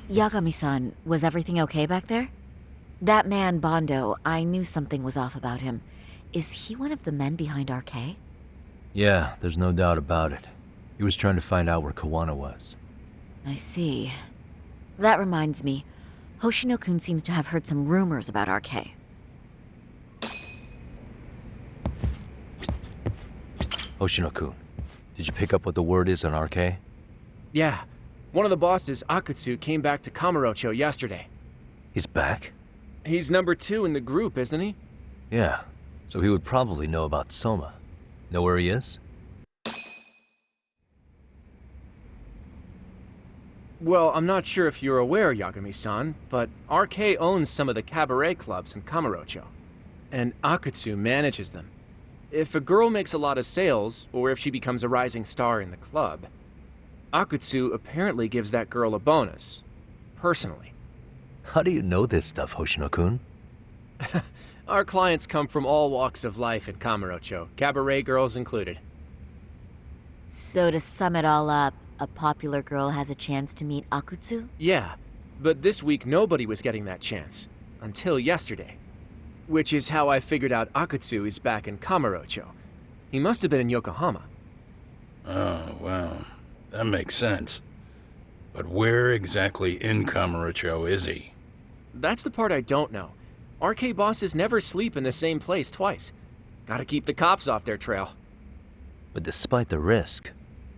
Yagami-san, was everything okay back there? That man, Bondo, I knew something was off about him. Is he one of the men behind RK? Yeah, there's no doubt about it. He was trying to find out where Kawana was. I see. That reminds me, Hoshino-kun seems to have heard some rumors about RK. Hoshino-kun, did you pick up what the word is on RK? Yeah. One of the bosses, Akutsu, came back to Kamurocho yesterday. He's back? He's number 2 in the group, isn't he? Yeah, so he would probably know about Soma. Know where he is? Well, I'm not sure if you're aware, Yagami-san, but RK owns some of the cabaret clubs in Kamurocho, and Akutsu manages them. If a girl makes a lot of sales, or if she becomes a rising star in the club, Akutsu apparently gives that girl a bonus, personally. How do you know this stuff, Hoshino-kun? Our clients come from all walks of life in Kamurocho, cabaret girls included. So to sum it all up, a popular girl has a chance to meet Akutsu? Yeah, but this week nobody was getting that chance, until yesterday. Which is how I figured out Akutsu is back in Kamurocho. He must have been in Yokohama. Oh, wow. That makes sense. But where exactly in Kamurocho is he? That's the part I don't know. RK bosses never sleep in the same place twice. Gotta keep the cops off their trail. But despite the risk,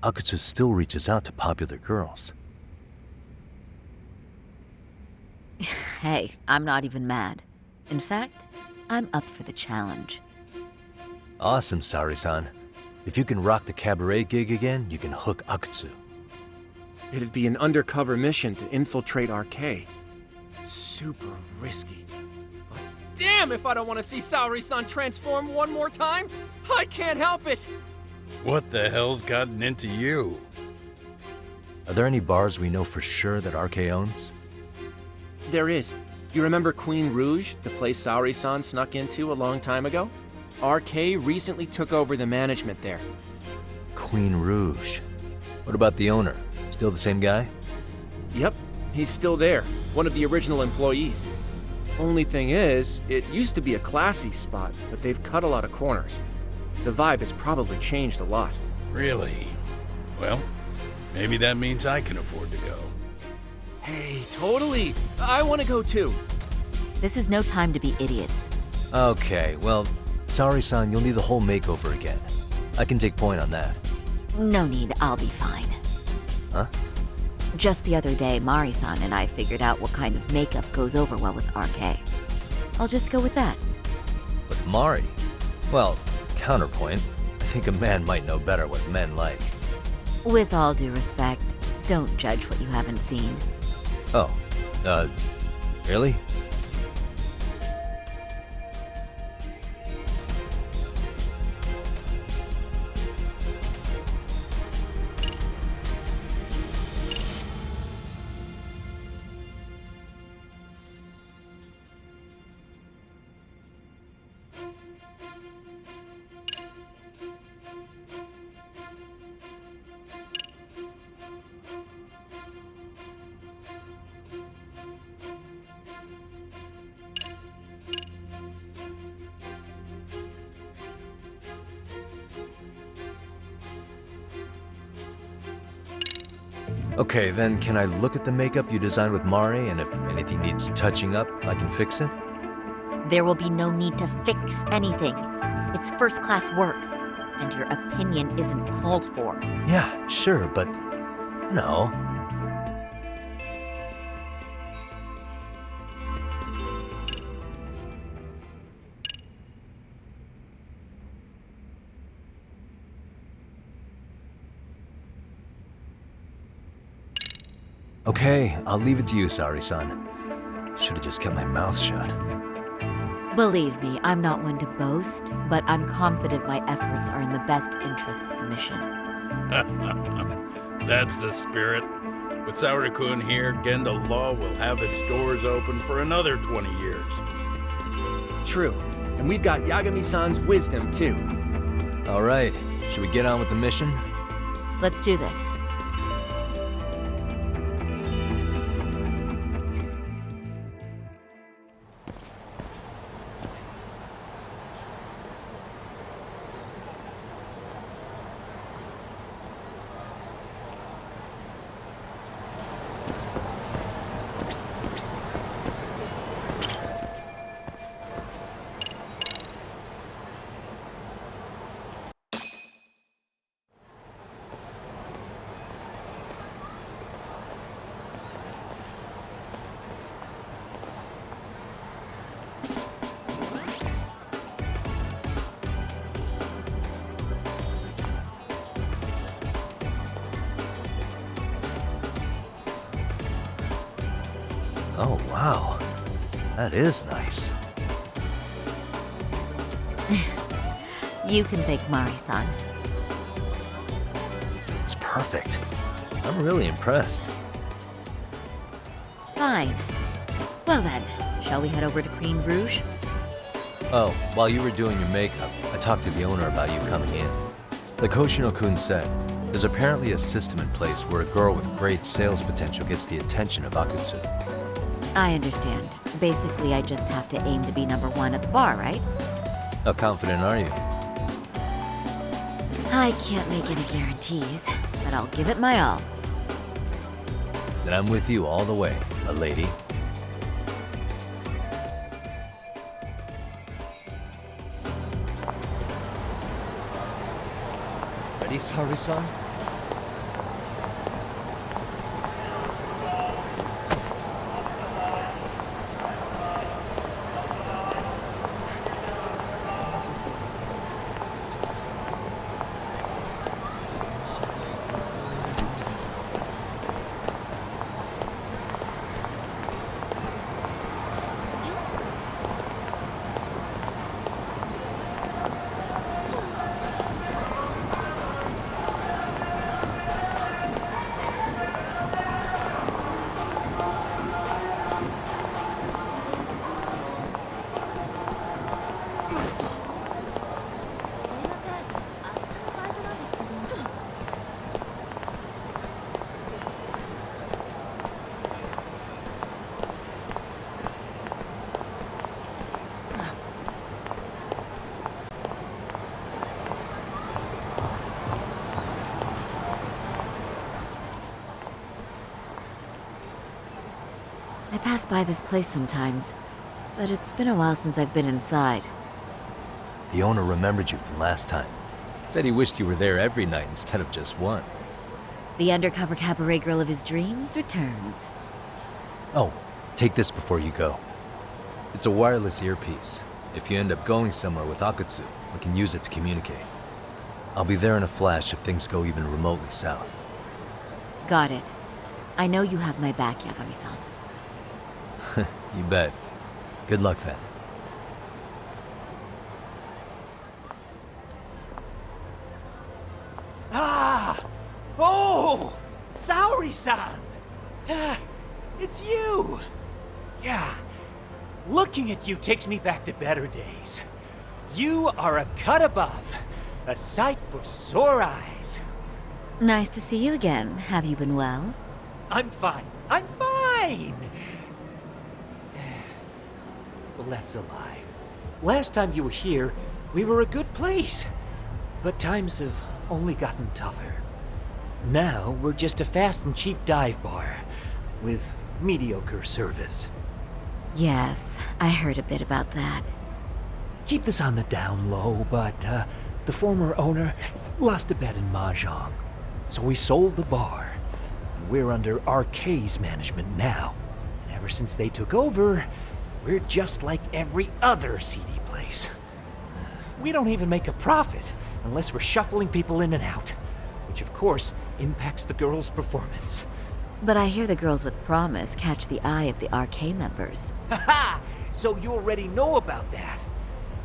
Akutsu still reaches out to popular girls. Hey, I'm not even mad. In fact, I'm up for the challenge. Awesome, Sari-san. If you can rock the cabaret gig again, you can hook Akutsu. It'd be an undercover mission to infiltrate RK. super risky. But damn if I don't want to see Saori-san transform one more time! I can't help it! What the hell's gotten into you? Are there any bars we know for sure that RK owns? There is. You remember Queen Rouge, the place Saori-san snuck into a long time ago? RK recently took over the management there. Queen Rouge. What about the owner? Still the same guy? Yep, he's still there, one of the original employees. Only thing is, it used to be a classy spot, but they've cut a lot of corners. The vibe has probably changed a lot. Really? Well, maybe that means I can afford to go. Hey, totally! I want to go too! This is no time to be idiots. Okay, well, sorry-san, you'll need the whole makeover again. I can take point on that. No need, I'll be fine. Huh? Just the other day, Mari-san and I figured out what kind of makeup goes over well with RK. I'll just go with that. With Mari? Well, counterpoint, I think a man might know better what men like. With all due respect, don't judge what you haven't seen. Oh, really? Okay, then can I look at the makeup you designed with Mari, and if anything needs touching up, I can fix it? There will be no need to fix anything. It's first-class work, and your opinion isn't called for. Yeah, sure, but, you know. Okay, I'll leave it to you, Saori-san. Should've just kept my mouth shut. Believe me, I'm not one to boast, but I'm confident my efforts are in the best interest of the mission. That's the spirit. With Saori-kun here, Genda Law will have its doors open for another 20 years. True. And we've got Yagami-san's wisdom, too. All right, should we get on with the mission? Let's do this. Oh, wow. That is nice. You can thank Mari-san. It's perfect. I'm really impressed. Fine. Well then, shall we head over to Queen Rouge? Oh, while you were doing your makeup, I talked to the owner about you coming in. Like Hoshino-kun said, there's apparently a system in place where a girl with great sales potential gets the attention of Akutsu. I understand. Basically, I just have to aim to be number one at the bar, right? How confident are you? I can't make any guarantees, but I'll give it my all. Then I'm with you all the way, a lady. Ready, Saori-san? I pass by this place sometimes, but it's been a while since I've been inside. The owner remembered you from last time. Said he wished you were there every night instead of just one. The undercover cabaret girl of his dreams returns. Oh, take this before you go. It's a wireless earpiece. If you end up going somewhere with Akutsu, we can use it to communicate. I'll be there in a flash if things go even remotely south. Got it. I know you have my back, Yagami-san. You bet. Good luck then. Ah! Oh! Saori-san! It's you! Yeah. Looking at you takes me back to better days. You are a cut above. A sight for sore eyes. Nice to see you again. Have you been well? I'm fine. I'm fine! Well, that's a lie. Last time you were here, we were a good place. But times have only gotten tougher. Now, we're just a fast and cheap dive bar with mediocre service. Yes, I heard a bit about that. Keep this on the down low, but the former owner lost a bet in Mahjong. So we sold the bar. And we're under RK's management now. And ever since they took over, we're just like every other seedy place. We don't even make a profit unless we're shuffling people in and out, which of course impacts the girls' performance. But I hear the girls with promise catch the eye of the RK members. Haha! So you already know about that.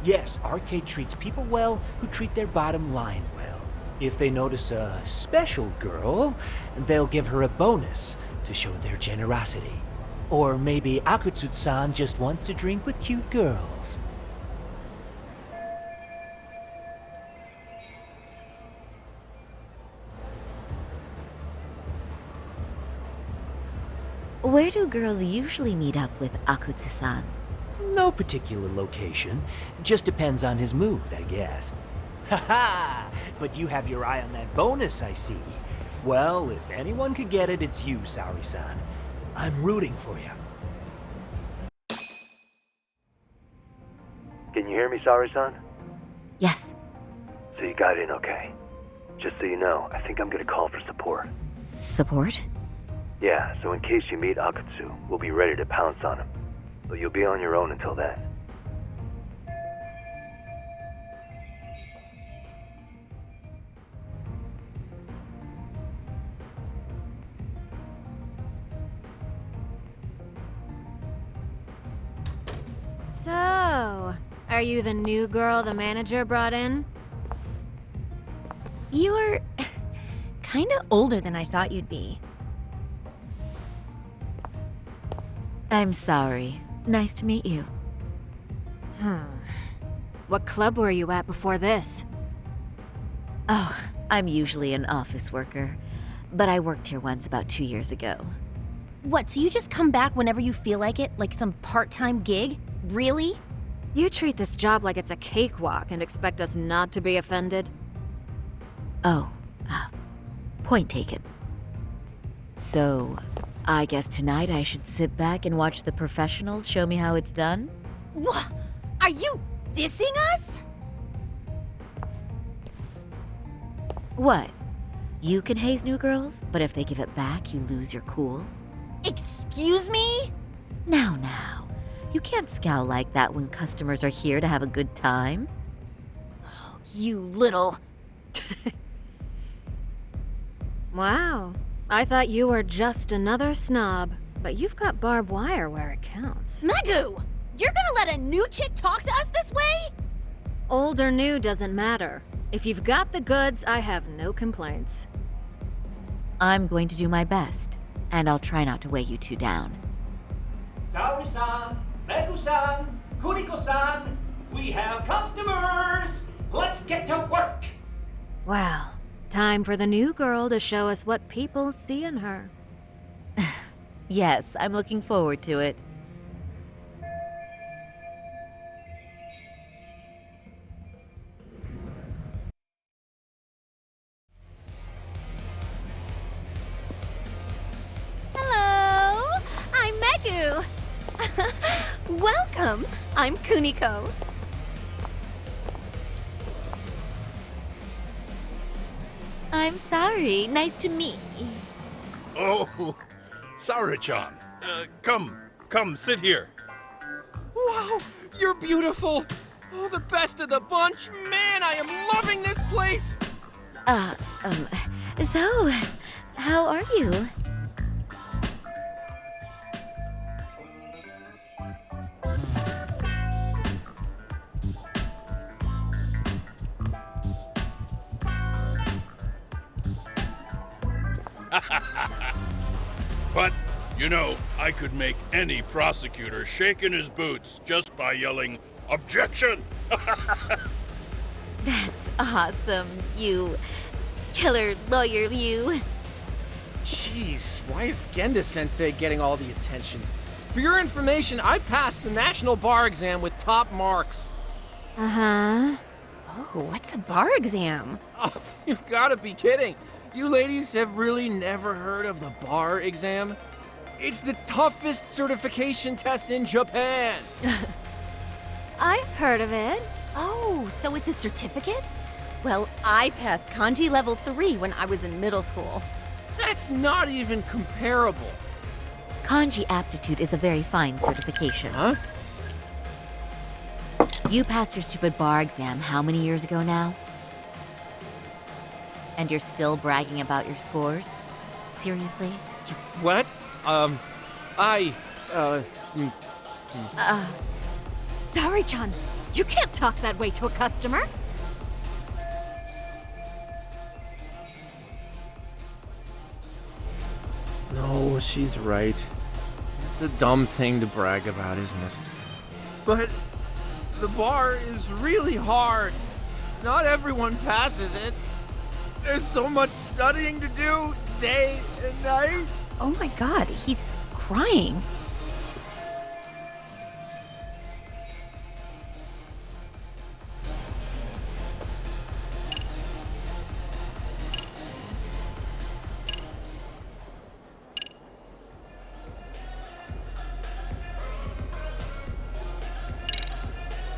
Yes, Arcade treats people well who treat their bottom line well. If they notice a special girl, they'll give her a bonus to show their generosity. Or maybe Akutsu-san just wants to drink with cute girls. Where do girls usually meet up with Akutsu-san? No particular location. Just depends on his mood, I guess. Haha! But you have your eye on that bonus, I see. Well, if anyone could get it, it's you, Saori-san. I'm rooting for you. Can you hear me, Saori-san? Yes. So you got in okay. Just so you know, I think I'm gonna call for support. Support? Yeah, so in case you meet Akutsu, we'll be ready to pounce on him. But you'll be on your own until then. So, are you the new girl the manager brought in? You're kinda older than I thought you'd be. I'm sorry. Nice to meet you. What club were you at before this? Oh, I'm usually an office worker, but I worked here once about 2 years ago. What, so you just come back whenever you feel like it, like some part-time gig? Really? You treat this job like it's a cakewalk and expect us not to be offended? Oh, point taken. So, I guess tonight I should sit back and watch the professionals show me how it's done? What? Are you dissing us? What? You can haze new girls, but if they give it back, you lose your cool? Excuse me? Now. You can't scowl like that when customers are here to have a good time. Oh, you little... Wow. I thought you were just another snob, but you've got barbed wire where it counts. Megu! You're gonna let a new chick talk to us this way? Old or new doesn't matter. If you've got the goods, I have no complaints. I'm going to do my best, and I'll try not to weigh you two down. Saori-san, Megu-san, Kuriko-san, we have customers! Let's get to work! Well, time for the new girl to show us what people see in her. Yes, I'm looking forward to it. Hello! I'm Megu! Deku! Welcome! I'm Kuniko. I'm sorry. Nice to meet you. Oh, Sarah-chan. Come, sit here. Wow, you're beautiful. Oh, the best of the bunch. Man, I am loving this place. So, how are you? But, you know, I could make any prosecutor shake in his boots just by yelling, "Objection!" That's awesome, you killer lawyer, you. Jeez, why is Genda-sensei getting all the attention? For your information, I passed the national bar exam with top marks. Uh-huh. Oh, what's a bar exam? Oh, you've got to be kidding. You ladies have really never heard of the bar exam? It's the toughest certification test in Japan. I've heard of it. Oh, so it's a certificate? Well, I passed kanji level 3 when I was in middle school. That's not even comparable. Kanji aptitude is a very fine certification. Huh? You passed your stupid bar exam how many years ago now? And you're still bragging about your scores? Seriously? What? Sorry, Chan. You can't talk that way to a customer. No, she's right. It's a dumb thing to brag about, isn't it? But the bar is really hard. Not everyone passes it. There's so much studying to do, day and night. Oh my god, he's crying.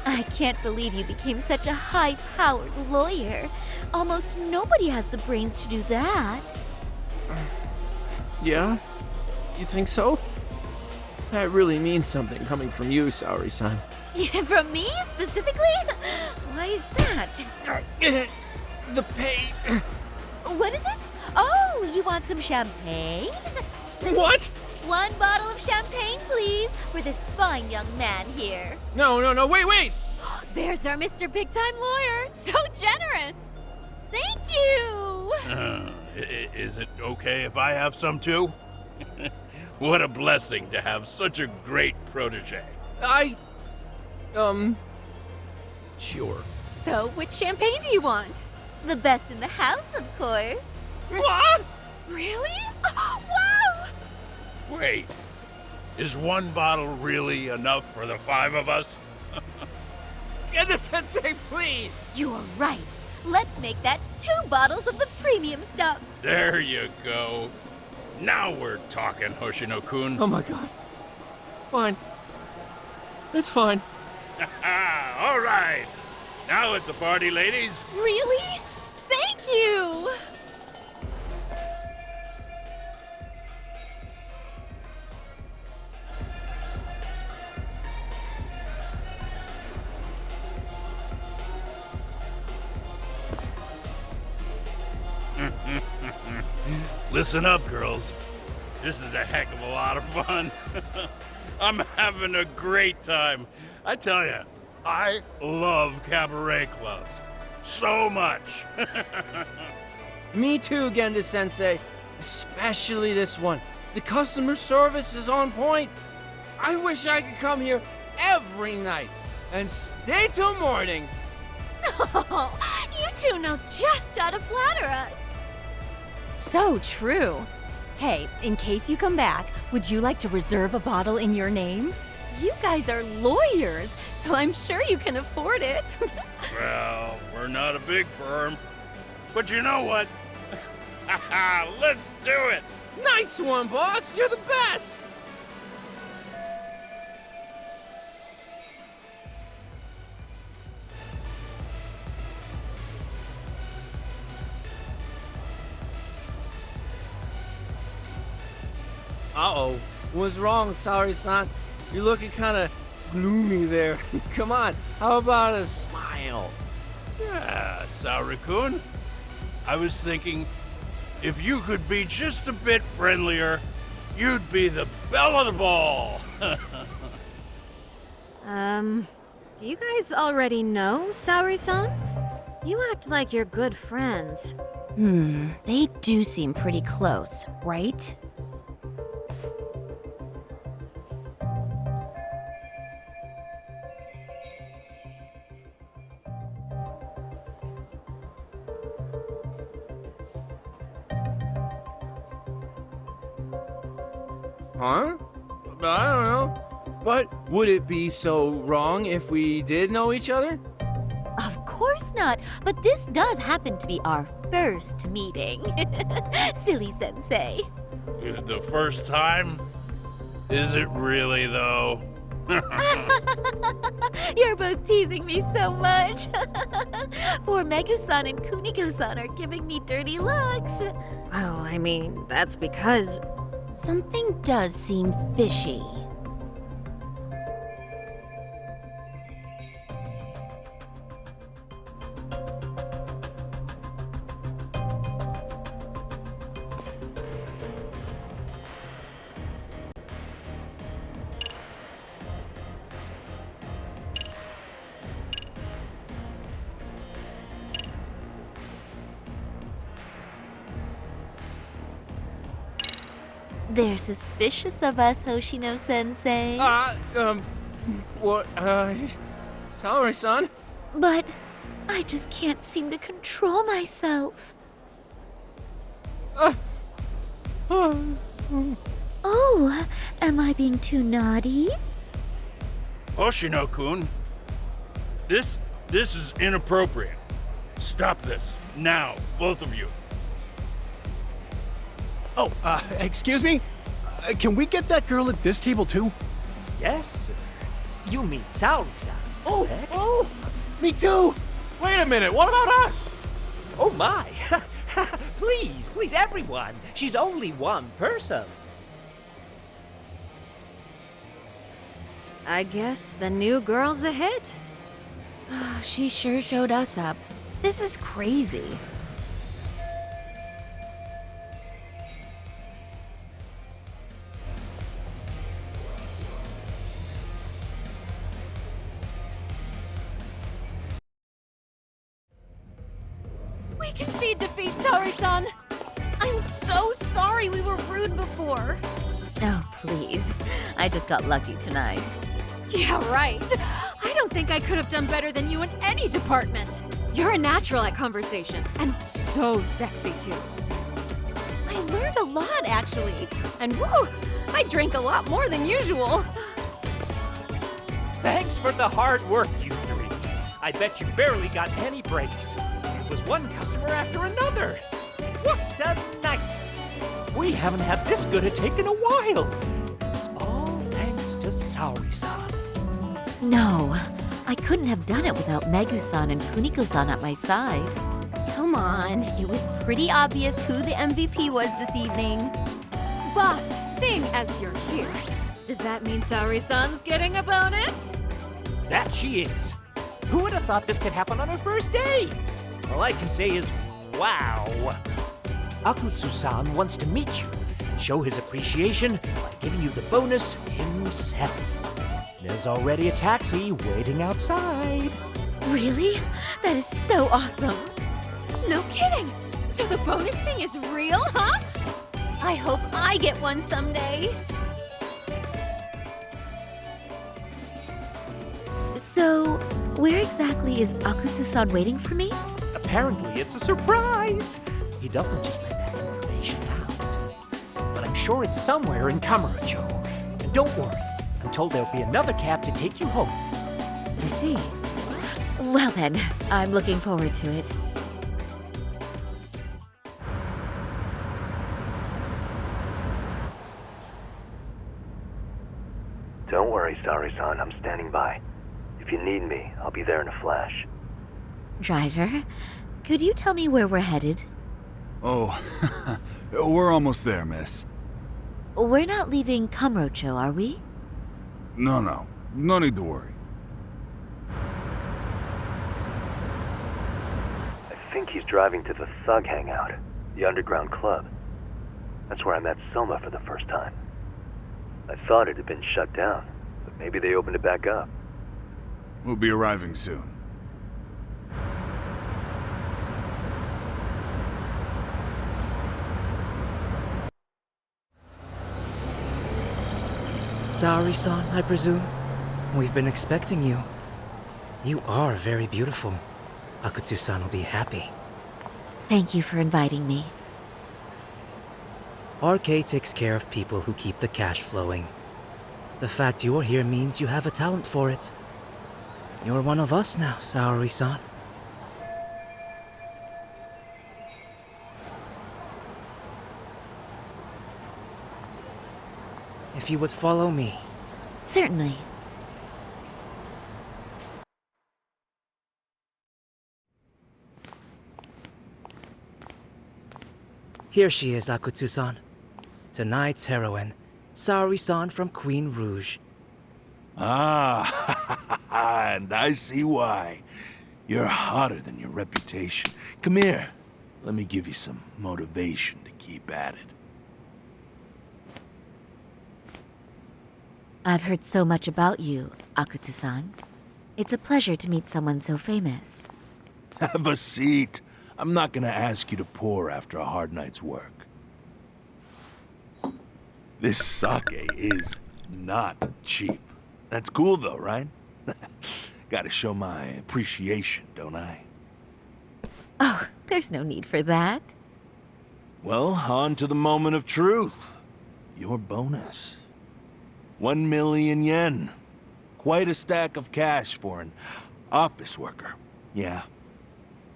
I can't believe you became such a high-powered lawyer. Almost nobody has the brains to do that. Yeah? You think so? That really means something coming from you, Saori-san. From me, specifically? Why is that? The pain. What is it? Oh, you want some champagne? What? 1 bottle of champagne, please, for this fine young man here. No, wait! There's our Mr. Big Time Lawyer. So generous. Thank you. Is it okay if I have some too? What a blessing to have such a great protege. Sure. So, which champagne do you want? The best in the house, of course. What? Really? Wow! Wait, is 1 bottle really enough for the 5 of us? Genda-sensei, please! You are right. Let's make that 2 bottles of the premium stuff. There you go. Now we're talking, Hoshino-kun. Oh my god. Fine. It's fine. All right. Now it's a party, ladies. Really? Thank you! Listen up, girls. This is a heck of a lot of fun. I'm having a great time. I tell you, I love cabaret clubs. So much. Me too, Genda-sensei. Especially this one. The customer service is on point. I wish I could come here every night and stay till morning. Oh, you two know just how to flatter us. So true. Hey, in case you come back, would you like to reserve a bottle in your name? You guys are lawyers, so I'm sure you can afford it. Well, we're not a big firm. But you know what? Let's do it! Nice one, boss! You're the best! Uh-oh. What's wrong, Saori-san? You're looking kind of gloomy there. Come on, how about a smile? Yeah, Saori-kun. I was thinking, if you could be just a bit friendlier, you'd be the belle of the ball. Do you guys already know Saori-san? You act like you're good friends. They do seem pretty close, right? Huh? I don't know. But would it be so wrong if we did know each other? Of course not, but this does happen to be our first meeting. Silly sensei. The first time? Is it really, though? You're both teasing me so much. Poor Megu-san and Kuniko-san are giving me dirty looks. Well, I mean, that's because Something does seem fishy. They're suspicious of us, Hoshino-sensei. What, Saori-san? But I just can't seem to control myself. Oh, am I being too naughty? Hoshino-kun, this is inappropriate. Stop this, now, both of you. Oh, excuse me? Can we get that girl at this table too? Yes, sir. You mean Saori-san. Oh, me too! Wait a minute, what about us? Oh my! Please, everyone. She's only one person. I guess the new girl's a hit. She sure showed us up. This is crazy. We concede defeat, Saori-san! I'm so sorry we were rude before. Oh, please. I just got lucky tonight. Yeah, right. I don't think I could have done better than you in any department. You're a natural at conversation, and so sexy too. I learned a lot, actually. And woo, I drank a lot more than usual. Thanks for the hard work, you three. I bet you barely got any breaks. It was one customer after another. What a night! We haven't had this good a take in a while. It's all thanks to Saori-san. No, I couldn't have done it without Megu-san and Kuniko-san at my side. Come on, it was pretty obvious who the MVP was this evening. Boss, seeing as you're here, does that mean Saori-san's getting a bonus? That she is. Who would have thought this could happen on her first day? All I can say is, wow. Akutsu-san wants to meet you and show his appreciation by giving you the bonus himself. There's already a taxi waiting outside. Really? That is so awesome. No kidding! So the bonus thing is real, huh? I hope I get one someday. So, where exactly is Akutsu-san waiting for me? Apparently it's a surprise. He doesn't just let that information out. But I'm sure it's somewhere in Kamurocho. And don't worry, I'm told there'll be another cab to take you home. I see. Well then, I'm looking forward to it. Don't worry, Saori-san, I'm standing by. If you need me, I'll be there in a flash. Driver, could you tell me where we're headed? Oh, we're almost there, miss. We're not leaving Kamurocho, are we? No. No need to worry. I think he's driving to the Thug Hangout, the underground club. That's where I met Soma for the first time. I thought it had been shut down, but maybe they opened it back up. We'll be arriving soon. Saori-san, I presume? We've been expecting you. You are very beautiful. Akutsu-san will be happy. Thank you for inviting me. RK takes care of people who keep the cash flowing. The fact you're here means you have a talent for it. You're one of us now, Saori-san. If you would follow me. Certainly. Here she is, Akutsu-san. Tonight's heroine, Saori-san from Queen Rouge. Ah, and I see why. You're hotter than your reputation. Come here. Let me give you some motivation to keep at it. I've heard so much about you, Akutsu-san. It's a pleasure to meet someone so famous. Have a seat. I'm not gonna ask you to pour after a hard night's work. This sake is not cheap. That's cool though, right? Gotta show my appreciation, don't I? Oh, there's no need for that. Well, on to the moment of truth. Your bonus. 1 million yen. Quite a stack of cash for an office worker. Yeah.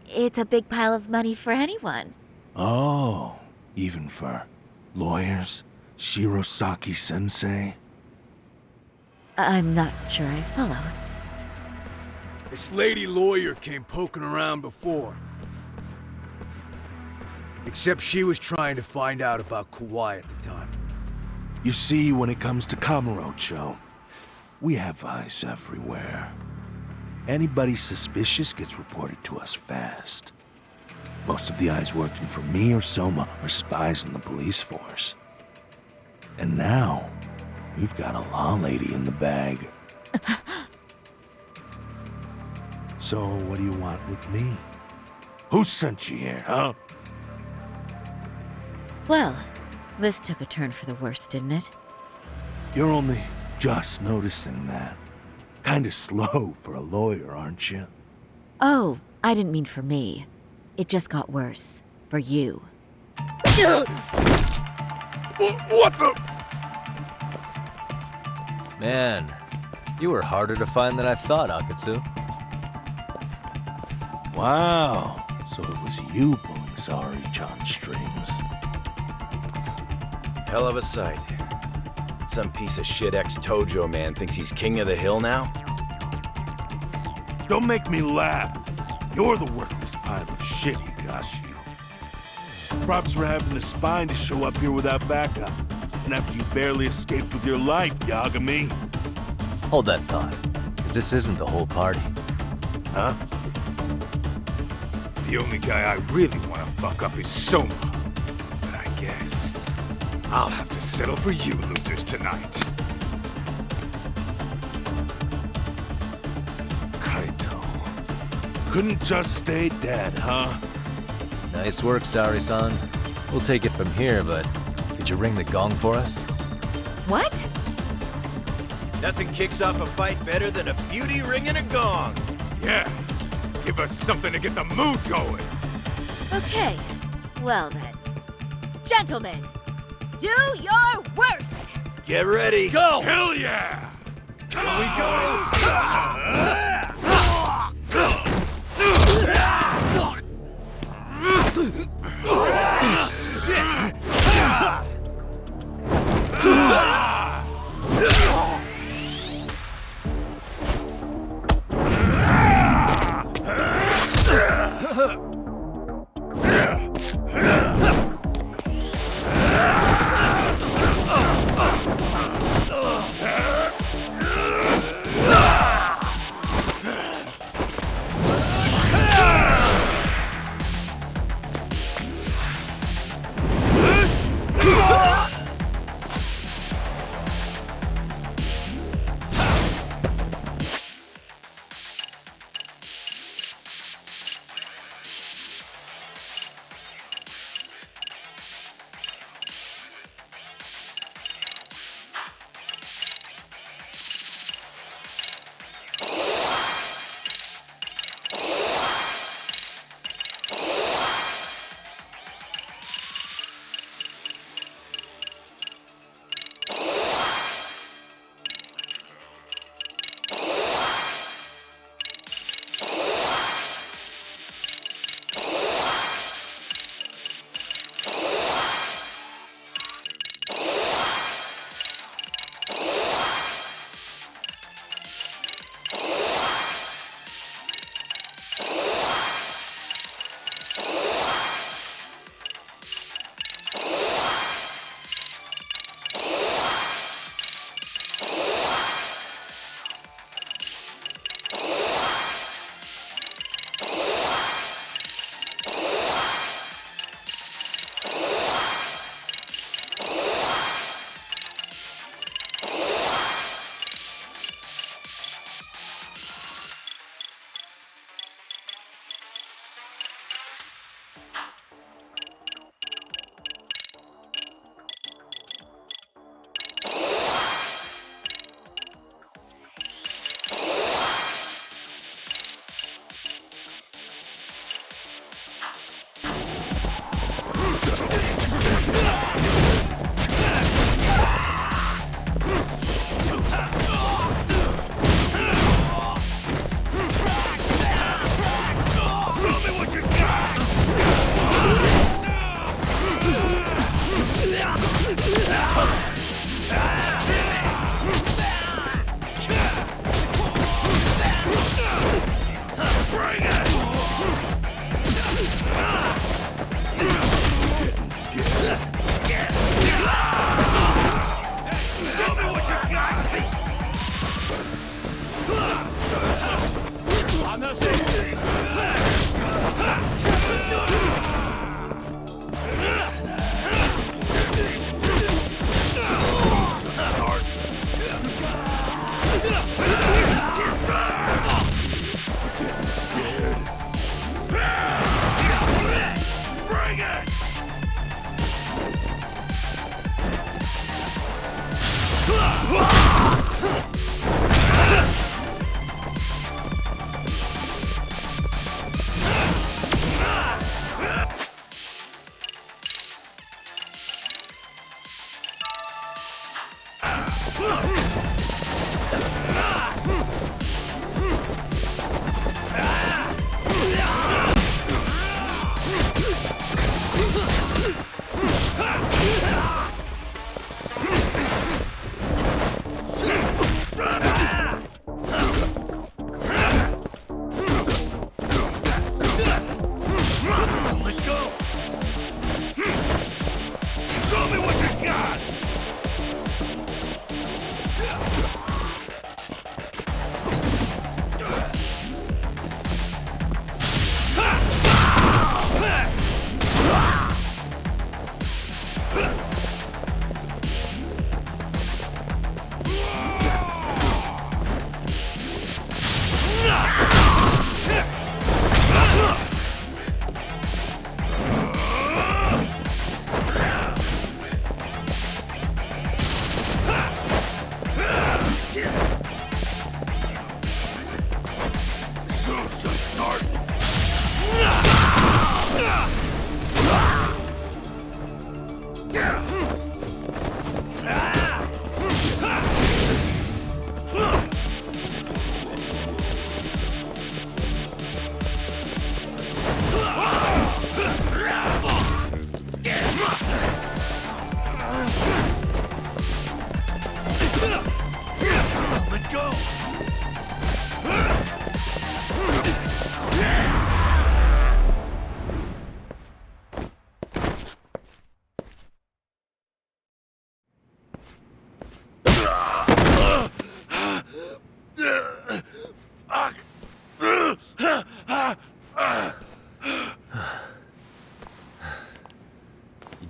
It's a big pile of money for anyone. Oh, even for lawyers? Shirosaki-sensei? I'm not sure I follow. This lady lawyer came poking around before. Except she was trying to find out about Kauai at the time. You see, when it comes to Kamurocho, we have eyes everywhere. Anybody suspicious gets reported to us fast. Most of the eyes working for me or Soma are spies in the police force. And now, we've got a law lady in the bag. So, what do you want with me? Who sent you here, huh? Well, this took a turn for the worse, didn't it? You're only just noticing that. Kinda slow for a lawyer, aren't you? Oh, I didn't mean for me. It just got worse. For you. What the? Man, you were harder to find than I thought, Akutsu. Wow, so it was you pulling Saori-chan's strings. Hell of a sight. Some piece of shit ex-Tojo man thinks he's king of the hill now? Don't make me laugh. You're the worthless pile of shit, Higashi. Props for having the spine to show up here without backup. And after you barely escaped with your life, Yagami. Hold that thought, because this isn't the whole party. Huh? The only guy I really want to fuck up is Soma. But I guess I'll have to settle for you losers tonight. Kaito. Couldn't just stay dead, huh? Nice work, Saori-san. We'll take it from here, but could you ring the gong for us? What? Nothing kicks off a fight better than a beauty ringing a gong. Yeah, give us something to get the mood going. Okay, well then. Gentlemen, do your worst! Get ready. Let's go! Hell yeah! Here we go!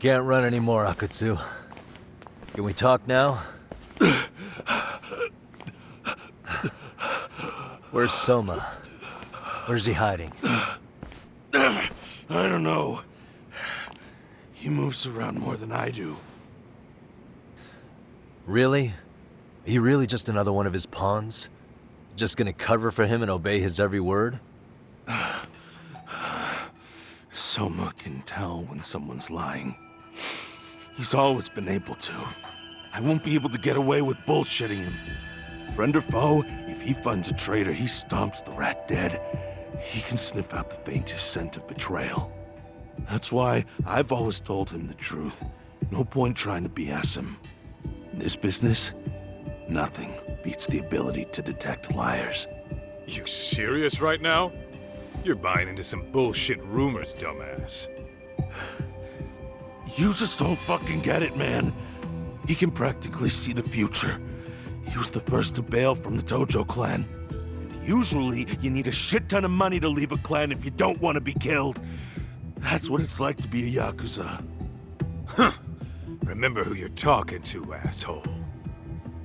You can't run anymore, Akutsu. Can we talk now? Where's Soma? Where's he hiding? I don't know. He moves around more than I do. Really? Are you really just another one of his pawns? Just gonna cover for him and obey his every word? Soma can tell when someone's lying. He's always been able to. I won't be able to get away with bullshitting him. Friend or foe, if he finds a traitor, he stomps the rat dead. He can sniff out the faintest scent of betrayal. That's why I've always told him the truth. No point trying to BS him. In this business, nothing beats the ability to detect liars. You serious right now? You're buying into some bullshit rumors, dumbass. You just don't fucking get it, man. He can practically see the future. He was the first to bail from the Tojo clan. And usually, you need a shit ton of money to leave a clan if you don't want to be killed. That's what it's like to be a Yakuza. Huh. Remember who you're talking to, asshole.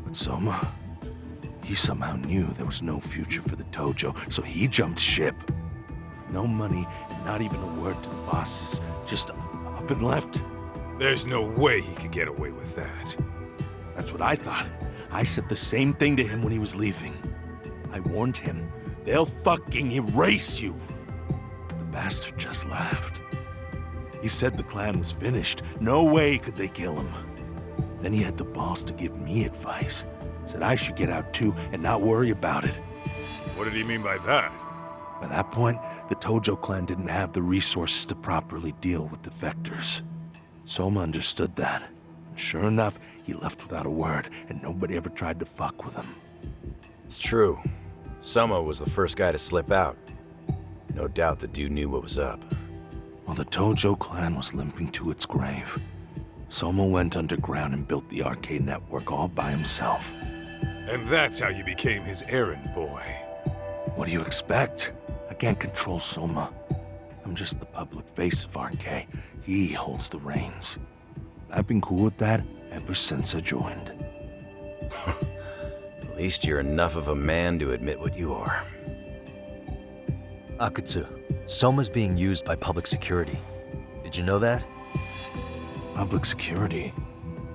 But Soma, he somehow knew there was no future for the Tojo, so he jumped ship. With no money, and not even a word to the bosses, just up and left. There's no way he could get away with that. That's what I thought. I said the same thing to him when he was leaving. I warned him, they'll fucking erase you. The bastard just laughed. He said the clan was finished. No way could they kill him. Then he had the balls to give me advice. Said I should get out too and not worry about it. What did he mean by that? By that point, the Tojo clan didn't have the resources to properly deal with defectors. Soma understood that. And sure enough, he left without a word, and nobody ever tried to fuck with him. It's true. Soma was the first guy to slip out. No doubt the dude knew what was up. While the Tojo clan was limping to its grave, Soma went underground and built the arcade network all by himself. And that's how you became his errand boy. What do you expect? I can't control Soma. I'm just the public face of RK. He holds the reins. I've been cool with that ever since I joined. At least you're enough of a man to admit what you are. Akutsu, Soma's being used by public security. Did you know that? Public security?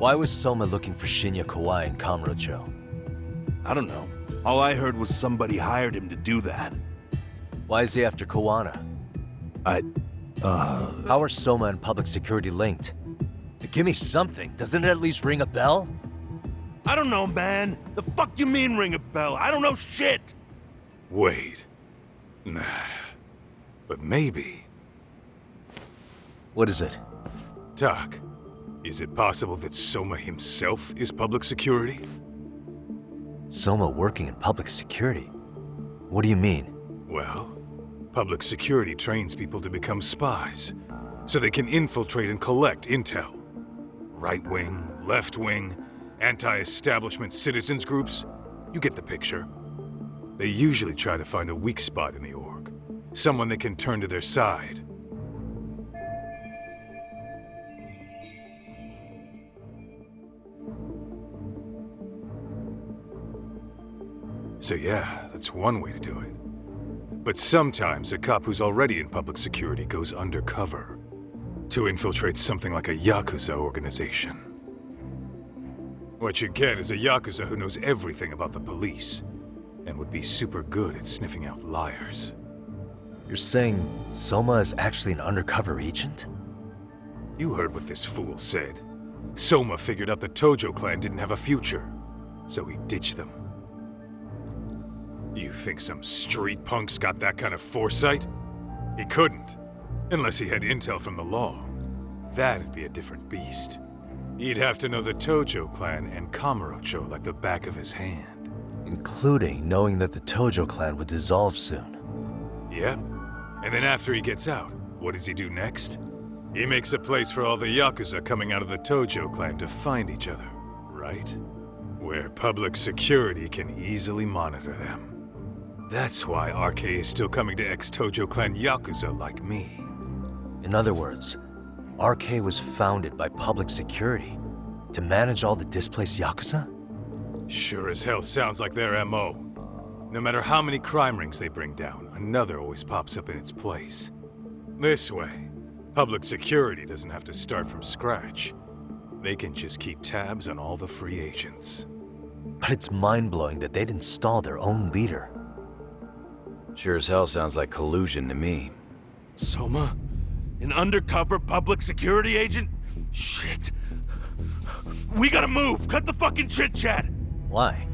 Why was Soma looking for Shinya Kawai in Kamurocho? I don't know. All I heard was somebody hired him to do that. Why is he after Kawana? How are Soma and public security linked? Give me something. Doesn't it at least ring a bell? I don't know, man. The fuck you mean ring a bell? I don't know shit! Wait. Nah. But maybe. What is it? Doc, is it possible that Soma himself is public security? Soma working in public security? What do you mean? Well, public security trains people to become spies, so they can infiltrate and collect intel. Right-wing, left-wing, anti-establishment citizens groups, you get the picture. They usually try to find a weak spot in the org, someone they can turn to their side. So yeah, that's one way to do it. But sometimes a cop who's already in public security goes undercover to infiltrate something like a Yakuza organization. What you get is a Yakuza who knows everything about the police and would be super good at sniffing out liars. You're saying Soma is actually an undercover agent? You heard what this fool said. Soma figured out the Tojo clan didn't have a future, so he ditched them. You think some street punk's got that kind of foresight? He couldn't, unless he had intel from the law. That'd be a different beast. He'd have to know the Tojo clan and Kamurocho like the back of his hand. Including knowing that the Tojo clan would dissolve soon. Yep. And then after he gets out, what does he do next? He makes a place for all the Yakuza coming out of the Tojo clan to find each other, right? Where public security can easily monitor them. That's why RK is still coming to ex-Tojo clan Yakuza like me. In other words, RK was founded by public security to manage all the displaced Yakuza? Sure as hell sounds like their MO. No matter how many crime rings they bring down, another always pops up in its place. This way, public security doesn't have to start from scratch. They can just keep tabs on all the free agents. But it's mind-blowing that they'd install their own leader. Sure as hell sounds like collusion to me. Soma? An undercover public security agent? Shit. We gotta move! Cut the fucking chit-chat! Why?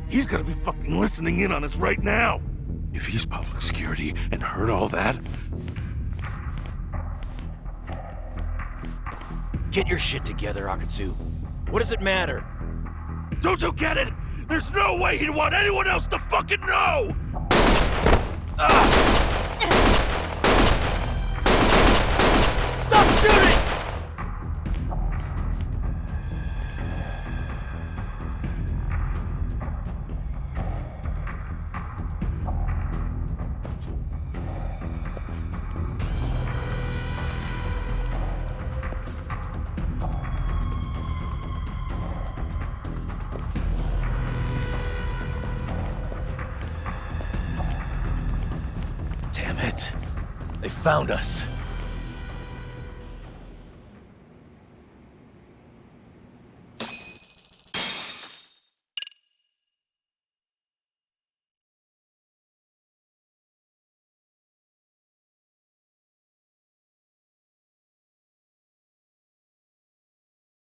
He's gotta be fucking listening in on us right now! If he's public security and heard all that... Get your shit together, Akatsu. What does it matter? Don't you get it? There's no way he'd want anyone else to fucking know! Stop shooting! Damn it. They found us.